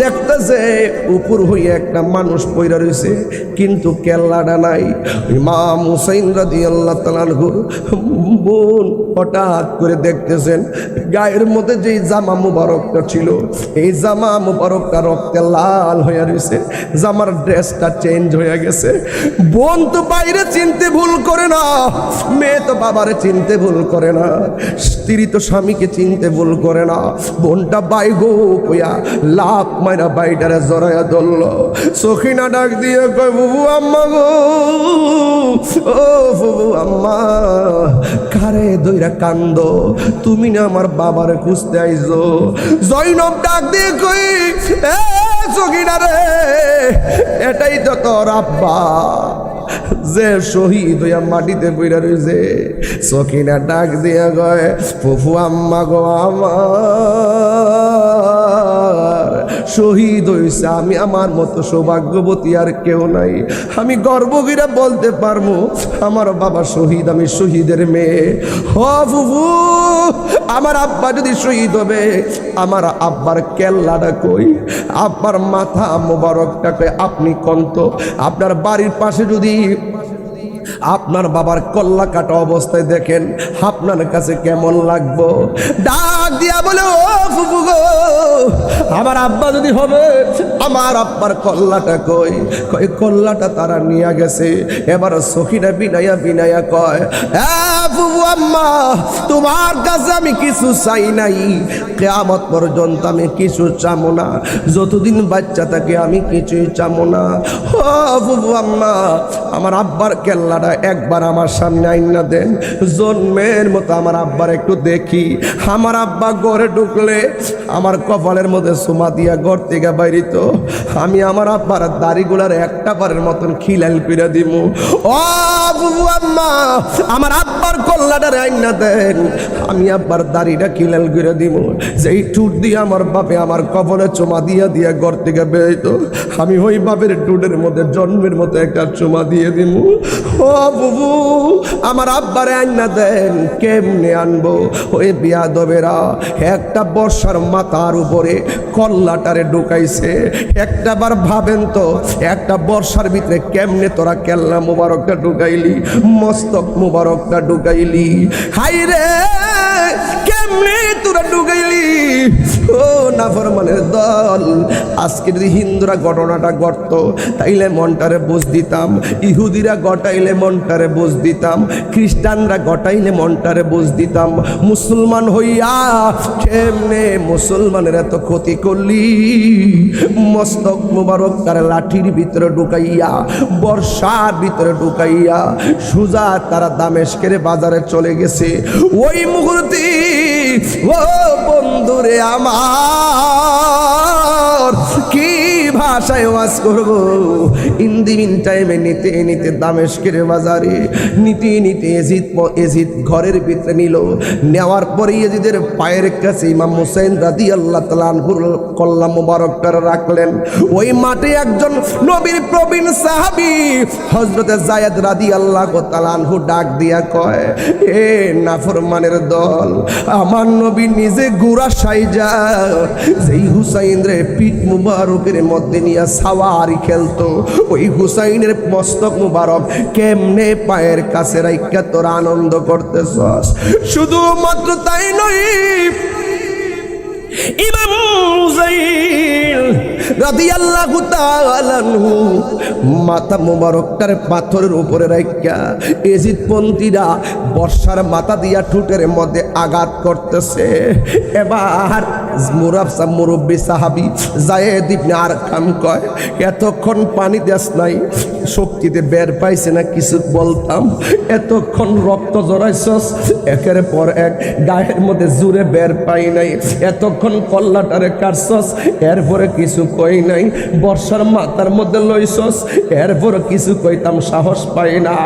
দেখতেছে উপর হইয়া একটা মানুষ পইরা রয়েছে, কিন্তু কেল্লাটা নাই। ইমাম হুসাইন রাদিয়াল্লাহু তাআলা আনহু বোন হঠাৎ করে দেখতেছেন গায়ের মধ্যে যেই জামা মুবারকটা ছিল, এই জামা মুবারকটা রক্তে লাল হয়ে রয়েছে, জামার ড্রেসটা চেঞ্জ হয়ে গেছে। বোন তো বাইরে চিনতে ভুল করে না, মেয়ে তো বাবারে চিনতে ভুল করে না, স্ত্রী তো স্বামীকে চিনতে ভুল করে না। বোনটা বাই গো কইয়া লাভ মাইরা বাইটারে জড়াইয়া ধরল। সখিনা ডাক দিয়ে কয়, বুবু আম্মা গো, ও বুবু আম্মা, কারে দইরা কান্দ, তুমি না আমার বাবারে খুঁজতে আইছো। জৈনব ডাক দিয়ে কই, এ সখিনা রে, এটাই তো তোর আব্বা যে শহীদ হইয়া মাটিতে পইরা রয়েছে। সখিনা ডাক দিয়া কয়, ফুফু আম্মা গো, আমার শহীদ হইছে, আমি আমার মতো সৌভাগ্যবতী আর কেউ নাই। আমি গর্ব করে বলতে পারবো আমার বাবা শহীদ, আমি শহীদের মেয়ে। ও ফুফু, আমার আব্বা যদি শহীদ হবে, আমার আব্বার কেল্লাটা কই, আব্বার মাথা মোবারকটা কই, আপনি কন্ত। আপনার বাড়ির পাশে যদি আপনার বাবার কল্লা কাটা অবস্থায় দেখেন, আপনার কাছে কেমন লাগবো? ডাক দিয়া বলে, ও ফুফু গো, আমার আব্বা যদি হবে, আমার আব্বার কল্লাটা কই? কই কল্লাটা তারা নিয়ে গেছে। এবার সখিনা বিনায়া বিনায়া কয়, ফুফু আম্মা, তোমার কাছে আমি কিছু চাই নাই, কিয়ামত পর্যন্ত আমি কিছু চামো না, যতদিন বাচ্চা থাকে আমি কিছুই চামো না। ও ফুফু আম্মা, আমার আব্বার কেল্লাটা একবার আমার সামনে আইনা দেন, জন্মের মতো আমার আব্বার একটু দেখি। আমার আব্বা ঘরে ঢুকলে আমার কপালের মধ্যে সুমা দিয়া ঘর থেকে বাইরিত, আমি আমার আব্বার দাড়িগুলার একটা বারের মতন খিলাল করে দিব। ও বুবু আম্মা, আমার আব্বার কল্লাটা আইনা দেন, আমি আব্বার দাড়িটা খিলাল করে দিব। যেই টুট দিয়ে আমার বাপে আমার কপালে চুমা দিয়া দিয়া ঘর থেকে বেরোইতো, আমি ওই বাপের টুটের মধ্যে জন্মের মতো একটা চুমা দিয়ে দিব। ও বুবু, আমার আব্বারে আইনা দেন, কেমনে আনবো? ওই বিয়াদবেরা একটা বর্ষার মাথার উপরে কল্লাটারে ঢুকাইছে। একটা বার ভাবেন তো, একটা বর্ষার ভিতরে কেমনে তোরা কেল্লা মুবারকটা ঢুকাইলি, মস্তক মুবারকটা ঢুকাইলি? হাই রে, কেমনে তোরা ঢুকাইলি? ও নাফরমানের দল, আজকে যদি হিন্দুরা ঘটনাটা ঘটত তাইলে মনটারে বুঝ দিতাম, ইহুদিরা ঘটাইলে মনটারে বুঝ দিতাম, খ্রিস্টানরা ঘটাইলে মনটারে বুঝ দিতাম। মুসলমান হইয়া কেমনে মুসলমানের এত ক্ষতি করলি? মস্তক মুবারক তার লাঠির ভিতরে ঢুকাইয়া, বর্ষার ভিতরে ঢুকাইয়া সুজা তারা দামেস্কের বাজারে চলে গেছে। ওই মুহূর্তে ও বন্ধুরে আমার, কি ভাষায় ওয়াজ করবো? ইন দি মিন টাইমে নিতে নিতে দামেস্কের বাজারে নিতে নিতে এজিদ ঘরের ভিতরে নিল। নেওয়ার পরে এজিদের পায়ের কাছে ইমাম হুসাইন রাদিয়াল্লাহু তাআলা আনহুর কল্লা মুবারকটা রাখলেন। ওই মাঠে একজন নবীর প্রবীণ সাহাবী হযরতে যায়েদ রাদিয়াল্লাহু তাআলা আনহু ডাক দিয়া কয়, এ নাফরমানের দল, আমার নবী নিজে গুড়া সাইজা যেই হুসাইন রে পিঠ মুবারকের মধ্যে নিয়ে সাওয়ারি খেলতো, ওই হুসাইনের মস্তক মুবারক কেমনে পায়ের কাছে রাইখা তোরা আনন্দ করতেছস? শুধুমাত্র তাই নয়, ইমাম হুসাইন রাদিয়াল্লাহু তাআলা আনহু মাথা মোবারকটার পাথরের উপরে রাখা এজিদপন্থীরা বর্ষার মাথা দিয়া ঠোঁটের মধ্যে আঘাত করতেছে। এবার মুরব্বী সাহাবী যায়েদ ইবনে আরকাম কয়, এতক্ষণ পানি দেস নাই, শক্তিতে বের পাইছে না কিছু বলতাম, এতক্ষণ রক্ত জড়াইছস একের পর এক, গায়ের মধ্যে জুড়ে বের পাই নাই, এতক্ষণ কল্লাটারে কাটছস এরপরে কিছু কই নাই, বর্ষার মাথার মধ্যে লইছস এরপরে কিছু কইতাম সাহস পাই না,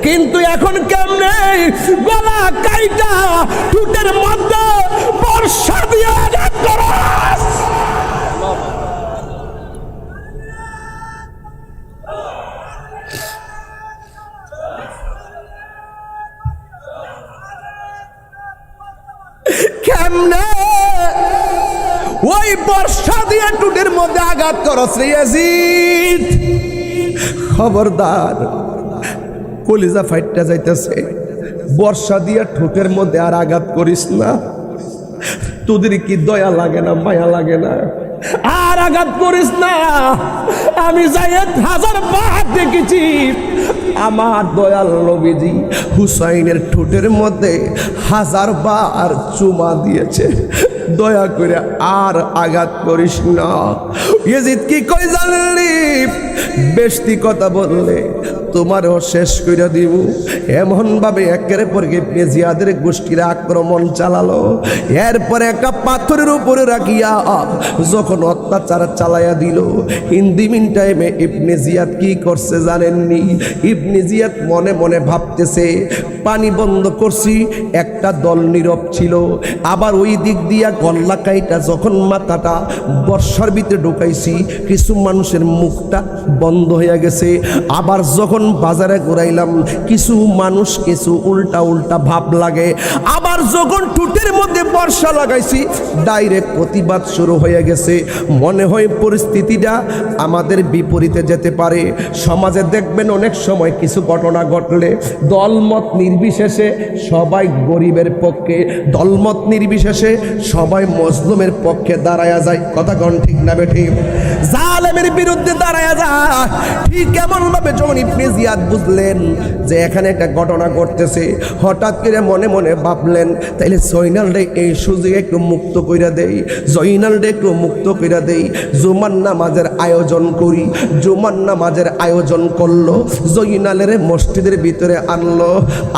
কিন্তু এখন কেমনে গলা কাইটা ঠোঁটের মধ্যে বর্ষা দিয়ে আঘাত করস। কেমনে ওই বর্ষা দিয়ে টুটের মধ্যে আঘাত করস রে ইয়াজিদ? খবরদার, কলিজা ফাইটটা যাইতেছে, বর্ষা দিয়ে ঠোঁটের মধ্যে আর আঘাত করিস না। তোদের কি দয়া লাগে না, মায়া লাগে না? আর আঘাত করিস না। আমি যায়েদ হাজার বার দেখেছি আমার দয়াল নবীজি হুসাইনের ঠোঁটের মধ্যে হাজার বার চুমা দিয়েছে। দয়া করে আর আঘাত করিস না। ইয়াজিদ কি কই জানলি? বেশি কথা বললে তোমারও শেষ করে দিব। এমন ভাবে একের পর ইবনে জিয়াদের গোষ্ঠীর আক্রমণ চালালো। এরপরে একটা পাথরের উপরে রাখিয়া যখন অত্যাচার চালাইয়া দিল, ইন দি মিন টাইমে ইবনে জিয়াদ কি করছে জানেননি? ইবনে জিয়াদ মনে মনে ভাবতেছে, পানি বন্ধ করছি, একটা দল নীরব ছিল, আবার ওই দিক দিয়া গল্লা কাইটা যখন মাথাটা বর্ষার ভিতরে ঢুকাইছি, কিছু মানুষের মুখটা বন্ধ হয়ে গেছে। আবার যখন বাজারে ঘুরাইলাম, কিছু মানুষ কিছু উল্টা উল্টা ভাব লাগে। আবার যখন ঠোঁটের মধ্যে বর্ষা লাগাইছি, ডাইরেক্ট প্রতিবাদ শুরু হয়ে গেছে। মনে হয় পরিস্থিতিটা আমাদের বিপরীতে যেতে পারে। সমাজে দেখবেন অনেক সময় কিছু ঘটনা ঘটলে দলমত নির্বিশেষে সবাই গরিবের পক্ষে, দলমত নির্বিশেষে সবাই মজলুমের পক্ষে দাঁড়ায়া যায়। কথা কোন ঠিক না বেঠিক? জালেমের বিরুদ্ধে দাঁড়ায়া যায়। ঠিক এমন ভাবে যখন ইবনে জিয়াদ বুঝলেন যে এখানে একটা ঘটনা ঘটতেছে, হঠাৎ করে মনে মনে ভাবলেন, তাইলে জয়নাল রে এই সুযোগে একটু মুক্ত কইরা দেই, জয়নাল রে একটু মুক্ত কইরা দেই, জুমার নামাজের আয়োজন করি। জুমার নামাজের আয়োজন করলো, জয়নালের মসজিদের ভিতরে আনলো,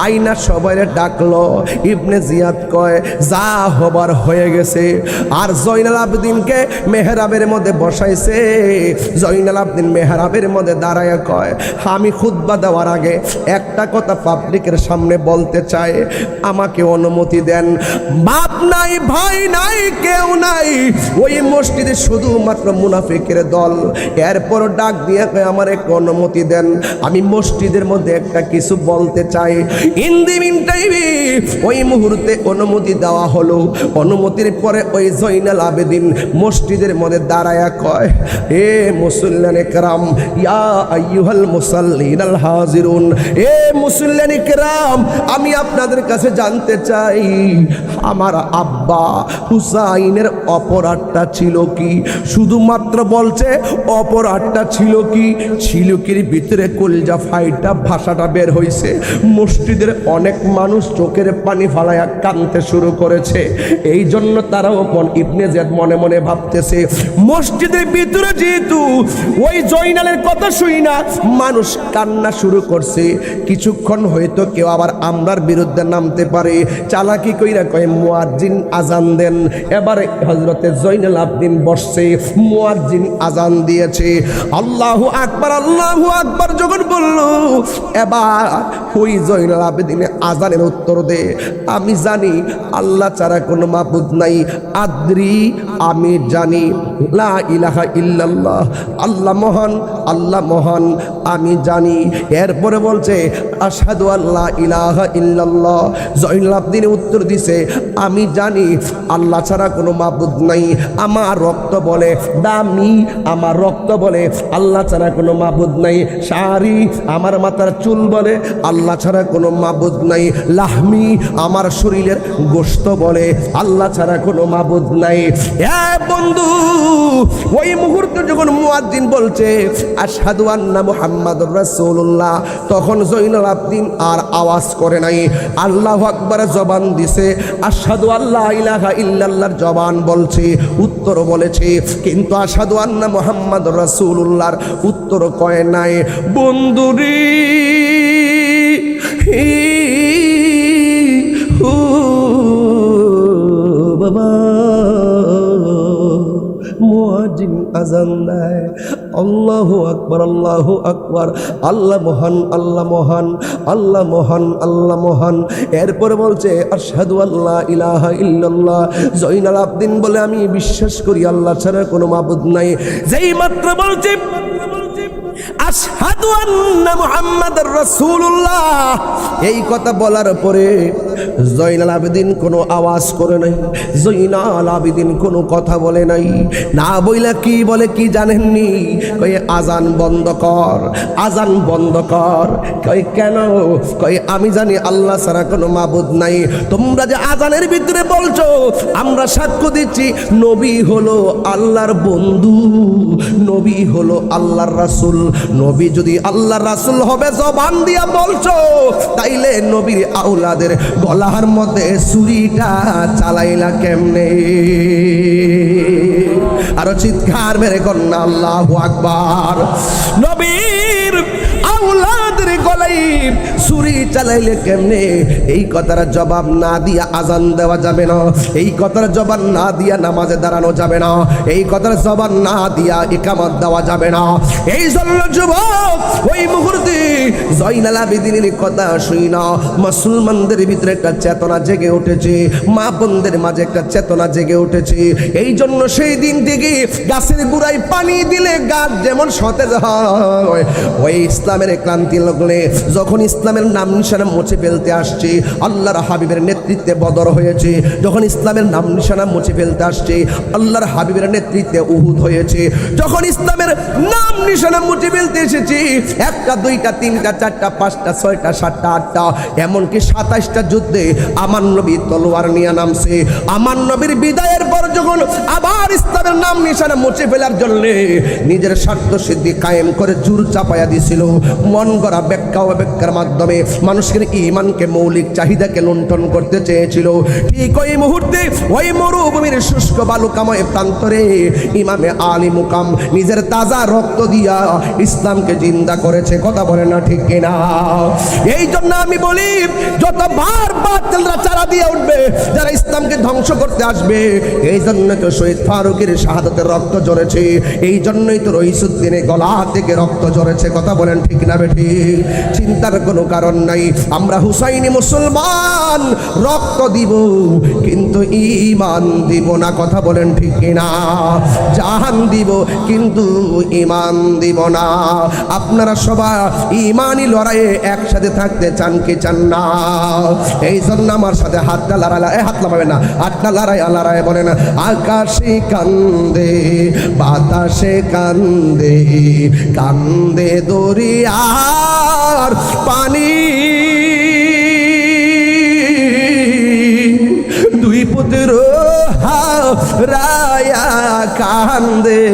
আইনা সবাই ডাকলো। ইবনে জিয়াদ কয়, যা হবার হয়ে গেছে। আর জয়নাল আবেদিনকে মেহরাবের মধ্যে বসাইছে। জয়নাল আবেদিন মেহরাবের মধ্যে দাঁড়ায় কয়, আমি খুতবা দেওয়ার আগে একটা কথা পাবলিকের সামনে বলতে চাই, আমাকে অনুমতি দেন। বাপ নাই, ভাই নাই, কেউ নাই, ওই মসজিদে শুধুমাত্র মুনাফিকের দল। এরপর ডাক দিয়ে কয়, আমার একটু অনুমতি দেন, আমি মসজিদের মধ্যে একটা কিছু বলতে চাই। ইন দি মিন টাইমে ওই মুহূর্তে অনুমতি দেওয়া হলো। অনুমতির পরে ওই জয়নাল আবেদিন মসজিদের মধ্যে দাঁড়ায়া কয়, এ মুসল্লিয়ানে কেরাম, ইয়া আইয়ুহাল মুসাল্লিনাল হাজিরুন, এ মুসল্লিয়ানে কেরাম, আমি আপনাদের কাছে জানতে চাই, আমার আব্বা হুসাইনের অপরাধটা ছিল কি? শুধুমাত্র বলছে অপরাধটা ছিল কি? ছিল কির ভিতরে কলজা ফাইটা ভাষাটা বের হয়েছে। মসজিদের অনেক মানুষ চোখের পানি ফালাইয়া কাঁদতে শুরু করেছে। এই জন্য তারাও ইবনে জিয়াদ মনে মনে ভাবতেছে, মসজিদের ভিতরে যেহেতু ওই জয়নালের কথা শুই না মানুষ কান্না শুরু করছে, কিছুক্ষণ হয়তো কেউ আবার আমরার বিরুদ্ধে নামতে পারে। চালাকি কইরা কয়, মুয়াজ্জিন আজান দেন। এবারে হযরতে জয়নাল আবেদিন বসছে, মুয়াজ্জিন আজান দিয়েছে। আল্লাহু আকবার, আল্লাহু আকবার যখন বলল, এবার ওই জয়নাল আবেদিনে আজানের উত্তর দে, আমি জানি আল্লাহ ছাড়া কোনো মাবুদ নাই, আদ্রি, আমি জানি, লা ইলাহা ইল্লাল্লাহ, আল্লাহ মহান, আল্লাহ মহান, আমি জানি। এরপরে বলছে, আশহাদু আল্লা ইলাহা ইল্লাল্লাহ। জয়নাল আবেদিন উত্তর দিছে, আমি জানি আল্লাহ ছাড়া কোনো মাবুদ নাই, আমার রক্ত বলে দামি, আমার রক্ত বলে আল্লাহ ছাড়া কোনো মাবুদ নাই, শাড়ি আমার মাথার চুল বলে আল্লাহ ছাড়া কোনো মাবুদ নাই, লাহমি আমার শরীরের গোশত বলে আল্লাহ ছাড়া কোনো মাবুদ নাই। বন্ধু, ওই মুহূর্তে যখন মুয়াজ্জিন বলছে আশহাদু আন্না মুহাম্মাদুর রাসূলুল্লাহ, তখন জয়নুল আবেদিন আর আওয়াজ করে নাই, আল্লাহু আকবার জবান দিছে, আশহাদু আল্লা ইলাহা ইল্লাল্লাহর জবান বলছে, উত্তর বলেছে, কিন্তু আশহাদু আন্না মুহাম্মাদুর রাসূলুল্লাহর উত্তর কয় নাই। বন্ধুরি বাবা, মুয়াজ্জিন আযান দেয়, আল্লাহু আকবার, আল্লাহু আকবার, আল্লাহ মহান, আল্লাহ মহান, আল্লাহ মহান, আল্লাহ মহান। এরপরে বলছে আশহাদু আল্লা ইলাহা ইল্লাল্লাহ। জয়নুল আবেদিন বলে আমি বিশ্বাস করি আল্লাহ ছাড়া কোনো মাবুদ নাই। যেই মাত্র বলছে আশহাদু আন্না মুহাম্মাদুর রাসূলুল্লাহ, এই কথা বলার পরে জয়নুল আবেদিন কোনো আওয়াজ করে নাই, জয়নুল আবেদিন কোনো কথা বলে নাই। না বইলা কি বলে কি জানেননি? কই আজান বন্ধ কর, আজান বন্ধ কর। কই কেন? কই আমি জানি আল্লাহ ছাড়া কোনো মাবুদ নাই। তোমরা যে আজানের ভিতরে বলছো, আমরা সাক্ষ্য দিচ্ছি নবী হলো আল্লাহর বন্ধু, নবী হলো আল্লাহর রাসূল। নবী যদি আল্লাহর রাসূল হবে জবান দিয়া বলছো, তাইলে নবীর আওলাদের গলার মধ্যে ছুরিটা চালাইলা কেমনে? আরো চিৎকার মেরে কন্যা আল্লাহু আকবার। নবীর আওলাদের গলায় ছুরি চালাইলে কেমনে? এই কথার জবাব না দিয়া আজান দেওয়া যাবে না, এই কথার জবাব না দিয়া নামাজে দাঁড়ানো যাবে না, এই কথার জবাব না দিয়া ইকামত দেওয়া যাবে না। এই জন্য যুবক, ওই মুহূর্তে জয়নুল আবেদিনের কথা শুই না, মুসলমানদের ভিতরে একটা চেতনা জেগে উঠেছে, মা বোনদের মাঝে একটা চেতনা জেগে উঠেছে। এই জন্য সেই দিন থেকে গাছের গুড়ায় পানি দিলে গাছ যেমন সতেজ হয়, ওই ইসলামের ক্লান্তি লাগলে যখন ইসলামের নাম নিশানা মুছে ফেলতে আসছে, আল্লাহর হাবিবের নেতৃত্বে বদর হয়েছে, যখন ইসলামের নাম নিশানা মুছে ফেলতে আসছে, আল্লাহর হাবিবের নেতৃত্বে উহুদ হয়েছে, যখন ইসলামের নাম নিশানা মুছে ফেলতে এসেছে, একটা দুইটা তিনটা চারটা পাঁচটা ছয়টা সাতটা আটটা এমনকি 27টা যুদ্ধে আমার নবী তলোয়ার নিয়ে নামছে। আমার নবীর বিদায়ের পর যখন আবার ইসলামের নাম নিশানা মুছে ফেলার জন্য নিজের স্বার্থ সিদ্ধি কায়েম করে জোর চাপায়া দিছিল, মন গড়া ব্যাখ্যা ও ব্যাখ্যার মাধ্যমে মানুষের ঈমানকে মৌলিক চাহিদাকে লুণ্ঠন করতে চেয়েছিল। ঠিক ওই মুহূর্তে ওই মরুভূমির শুষ্ক বালুকাময় প্রান্তরে ইমামে আলী মুকাম নিজের তাজা রক্ত দিয়া ইসলামকে জিন্দা করেছে। কথা বলে না ঠিক কিনা? এই জন্য আমি বলি, যতবার বাতিলরা চারা দিয়ে উঠবে, যারা ইসলামকে ধ্বংস করতে আসবে, এই জন্য তো শহীদ ফারুকের শাহাদাতের রক্ত ঝরেছে, এই জন্যই তো রইসুদ্দিনের গলা থেকে রক্ত ঝরেছে। কথা বলেন ঠিক না বেঠি? চিন্তার কোনো কারণ নাই। আমরা হুসাইনি মুসলমান, রক্ত দিব কিন্তু ঈমান দিব না। কথা বলেন ঠিক কিনা? জাহান দিব কিন্তু ঈমান দিব না। আপনারা সবাই ঈমানি লড়াইয়ে একসাথে থাকতে চান কি চান না? এই জন্য আমার সাথে হাতটা লড়াই, হাত লাগাবেন না, হাতটা লড়াই লড়াই বলেন। আকাশে কান্দে বাতাসে কান্দে, কান্দে দরিয়ার পানি, দুই পুত্র রায়া কান্দে,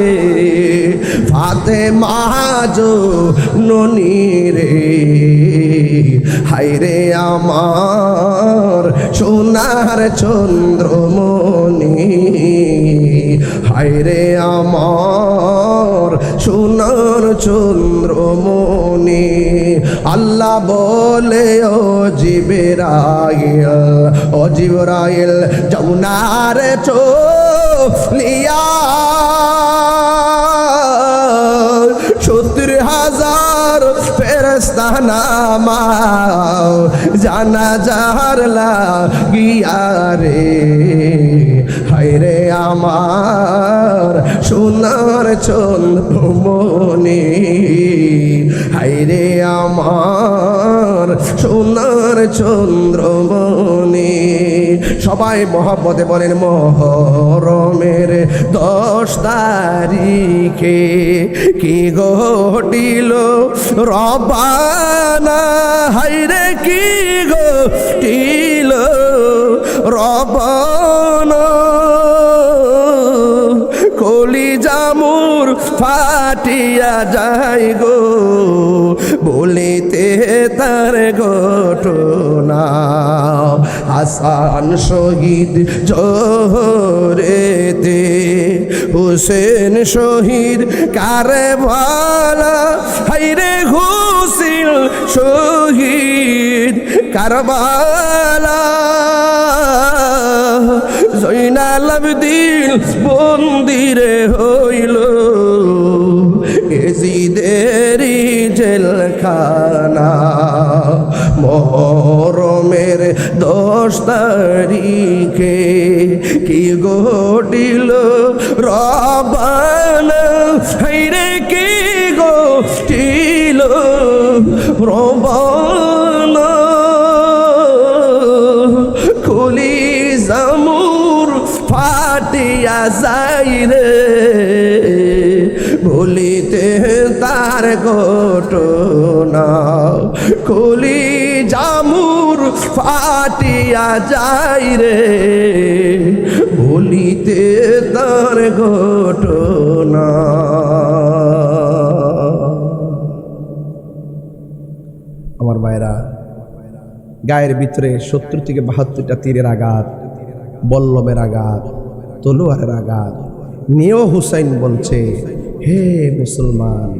ফাতেমা জননী রে, হায়রে আমার সোনার চন্দ্রমণি, হায়রে আমার সোনার চন্দ্রমণি। আল্লাহ বলে ও জিবরাইল, ও জিবরাইল যমুনার চলিয়া 70,000 ফেরেশতা নামাও জানাজার লাগিয়া রে, হায়রে আমার সোনার চন্দ্রমণি, হায়রে আমার সোনার চন্দ্রমণি। সবাই মহব্বতে বলেন মুহররমের 10 তারিখে কি ঘটিল রব্বানা, হায়রে কি ঘটিল রব্বানা, কলিজা মোর ফাটিয়া যায় গো বলিতে তার ঘটনা। হাসান শহীদ জোহরেতে, হুসেন শহীদ কারবালা, হায়রে হুসেন শহীদ কারবালা, জয়নাল আবেদিন বন্দিরে হইল এজিদেরি জেলখানা। মুহররমের 10 তারিখে কি ঘটিল রব্বানা, হায়রে কি ঘটিল রব্বানা, কলিজা মোর ফাটিয়া যায় রে বলিতে তার ঘটনা, কলিজা মোর ফাটিয়া যায় রে বলিতে তার ঘটনা। আমার ভাইরা, গায়ের ভিতরে 70 থেকে 72টা তীরের আঘাত, বল্লমের আঘাত, তলোয়ারের আঘাত নিয়েও হুসাইন বলছে, হে মুসলমান,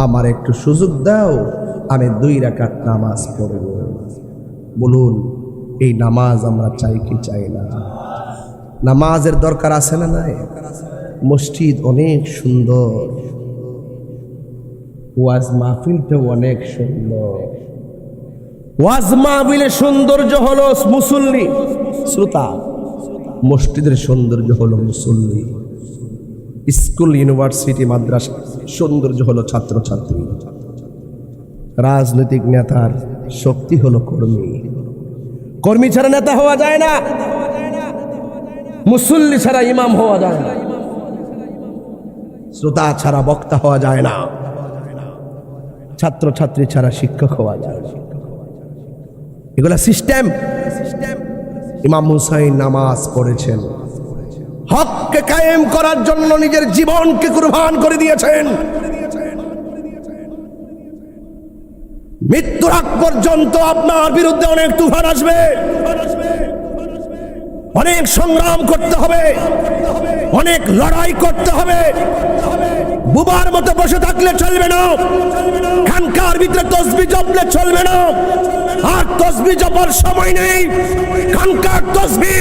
আমার একটু সুযোগ দাও, আমি 2 রাকাত নামাজ পড়ব। বলুন, এই নামাজ আমরা চাই কি চাই না? নামাজের দরকার আছে না নাই? মসজিদ অনেক সুন্দর, ওয়াজ মাহফিলটা অনেক সুন্দর। ওয়াজ মাহফিলের সৌন্দর্য হলো মুসল্লি, শ্রোতা। মসজিদের সৌন্দর্য হলো মুসল্লি। স্কুল, ইউনিভার্সিটি, মাদ্রাসা সৌন্দর্য হলো ছাত্রছাত্রী। রাজনৈতিক নেতার শক্তি হলো কর্মী। কর্মী ছাড়া নেতা হওয়া যায় না, মুসল্লি ছাড়া ইমাম হওয়া যায় না, শ্রোতা ছাড়া বক্তা হওয়া যায় না, ছাত্রছাত্রী ছাড়া শিক্ষক হওয়া যায় না। এগুলা সিস্টেম। ইমাম হুসাইন নামাজ পড়েছেন, হককে কায়েম করার জন্য নিজের জীবনকে কুরবান করে দিয়েছেন। মৃত্যুর আগ পর্যন্ত আপনার বিরুদ্ধে অনেক তুফান আসবে, অনেক সংগ্রাম করতে হবে, অনেক লড়াই করতে হবে। বুবার মতো বসে থাকলে চলবে না, খানকার ভিতরে তসবিহ জপলে চলবে না। আর তসবিহ জপার সময় নেই, খানকার তসবিহ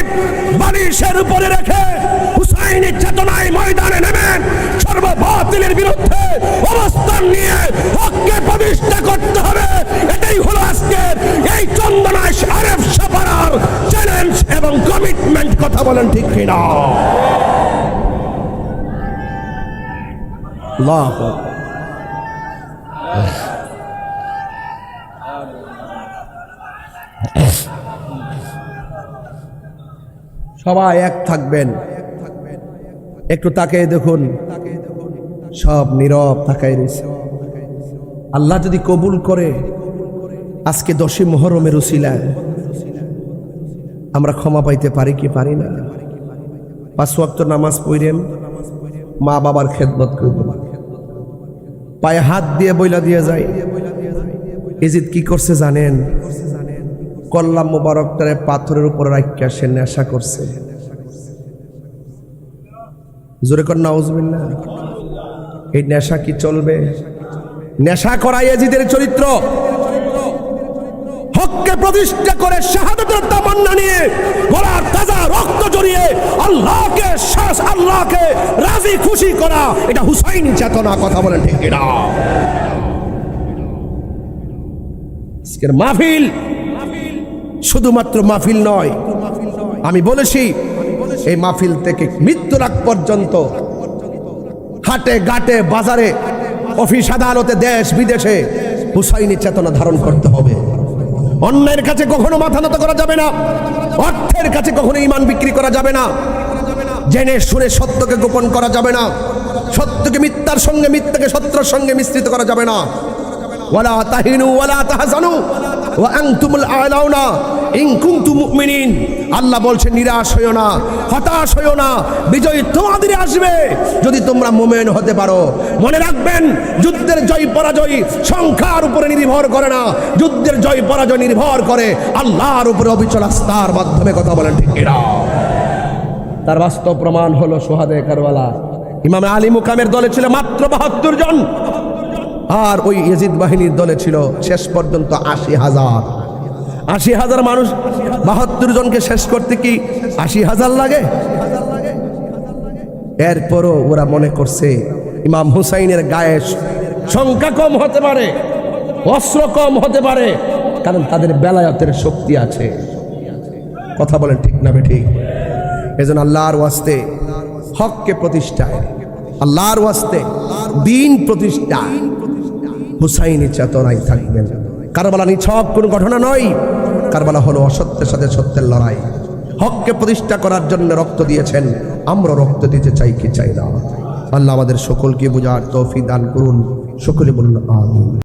বালিশের উপরে রেখে হুসাইনি চেতনায় ময়দানে নেমেন, সর্ববাতিলের বিরুদ্ধে অবস্থান নিয়ে হককে প্রতিষ্ঠা করতে হবে। এটাই হলো আজকের এই চন্দনায় আরেফ সাপাড়ার চ্যালেঞ্জ এবং কমিটমেন্ট। কথা বলেন ঠিক কিনা? আল্লাহু আকবার। সবাই এক থাকবেন, একটু তাকিয়ে দেখুন, সব নীরব তাকায় রয়েছে। আল্লাহ যদি কবুল করে আজকে 10 মুহররমের উসিলায় আমরা ক্ষমা পাইতে পারি কি পারি না? 5 ওয়াক্ত নামাজ পড়েন, মা বাবার খেদমত করবেন, পায়ে হাত দিয়ে বইলা দিয়ে যায়। ইজিদ কি করছে জানেন? কল্লাম মুবারকটারে পাথরের উপর রাখিয়া সে নেশা করছে। জোরে কর নাউজুবিল্লাহ। এই নেশা কি চলবে? নেশা করা ইয়াজিদের চরিত্র। হককে প্রতিষ্ঠা করে শাহাদাতের তামান্না নিয়ে গলার তাজা রক্ত জড়িয়ে আল্লাহকে রাজি খুশি করা, এটা হুসাইনি চেতনা। কথা বলেন ঠিক কিনা? আজকের মাহফিল শুধুমাত্র মাহফিল নয়, আমি বলেছি এই মাহফিল থেকে মৃত্যুর আগ পর্যন্ত হাটে ঘাটে বাজারে অফিস আদালতে দেশ বিদেশে হুসাইনি চেতনা ধারণ করতে হবে। অন্যের কাছে কখনো মাথা নত করা যাবে না, অর্থের কাছে কখনো ঈমান বিক্রি করা যাবে না, জেনে শুনে সত্যকে গোপন করা যাবে না, সত্যকে মিথ্যার সঙ্গে, মিথ্যাকে সত্যের সঙ্গে মিশ্রিত করা যাবে না। ওয়ালা তাহিনু ওয়ালা তাহজানু ওয়া আনতুমুল আ'লাউনা ইন কুনতুম মুমিনিন। আল্লাহ বলছেন নিরাশ হইও না, হতাশ হইও না, বিজয় তোমাদের আসবে যদি তোমরা মুমিন হতে পারো। মনে রাখবেন, যুদ্ধের জয় পরাজয় সংখ্যার উপরে নির্ভর করে না, যুদ্ধের জয় পরাজয় নির্ভর করে আল্লাহর উপরে অবিচল আস্থার মাধ্যমে। কথা বলেন ঠিক কিনা? তার বাস্তব প্রমাণ হলো শুহাদায়ে কারবালা। ইমাম আলী মুকামের দলে ছিল মাত্র ৭২ জন, আর ওই ইয়াজিদ বাহিনীর দলে ছিল শেষ পর্যন্ত ৮০,০০০। ৮০,০০০ মানুষ ৭২ জনকে শেষ করতে কি ৮০,০০০ লাগে? এরপরও ওরা মনে করছে ইমাম হুসাইনের গায়ে সংখ্যা কম হতে পারে, অস্ত্র কম হতে পারে, কারণ তাদের বেলায়েতের শক্তি আছে। কথা বলেন ঠিক না বেঠিক? এজন্য আল্লাহর ওয়াস্তে হককে প্রতিষ্ঠায়, আল্লাহর ওয়াস্তে দ্বীন প্রতিষ্ঠায় হুসাইনি চেতনায় থাকবেন। কারবালা নিছক কোনো ঘটনা নয়, কারবালা হলো অসত্যের সাথে সত্যের লড়াই। হককে প্রতিষ্ঠা করার জন্য রক্ত দিয়েছেন, আমরা রক্ত দিতে চাই কি চাই না। আল্লাহ আমাদের সকলকে বুঝার তৌফিক দান করুন। সকলে বলুন আমিন।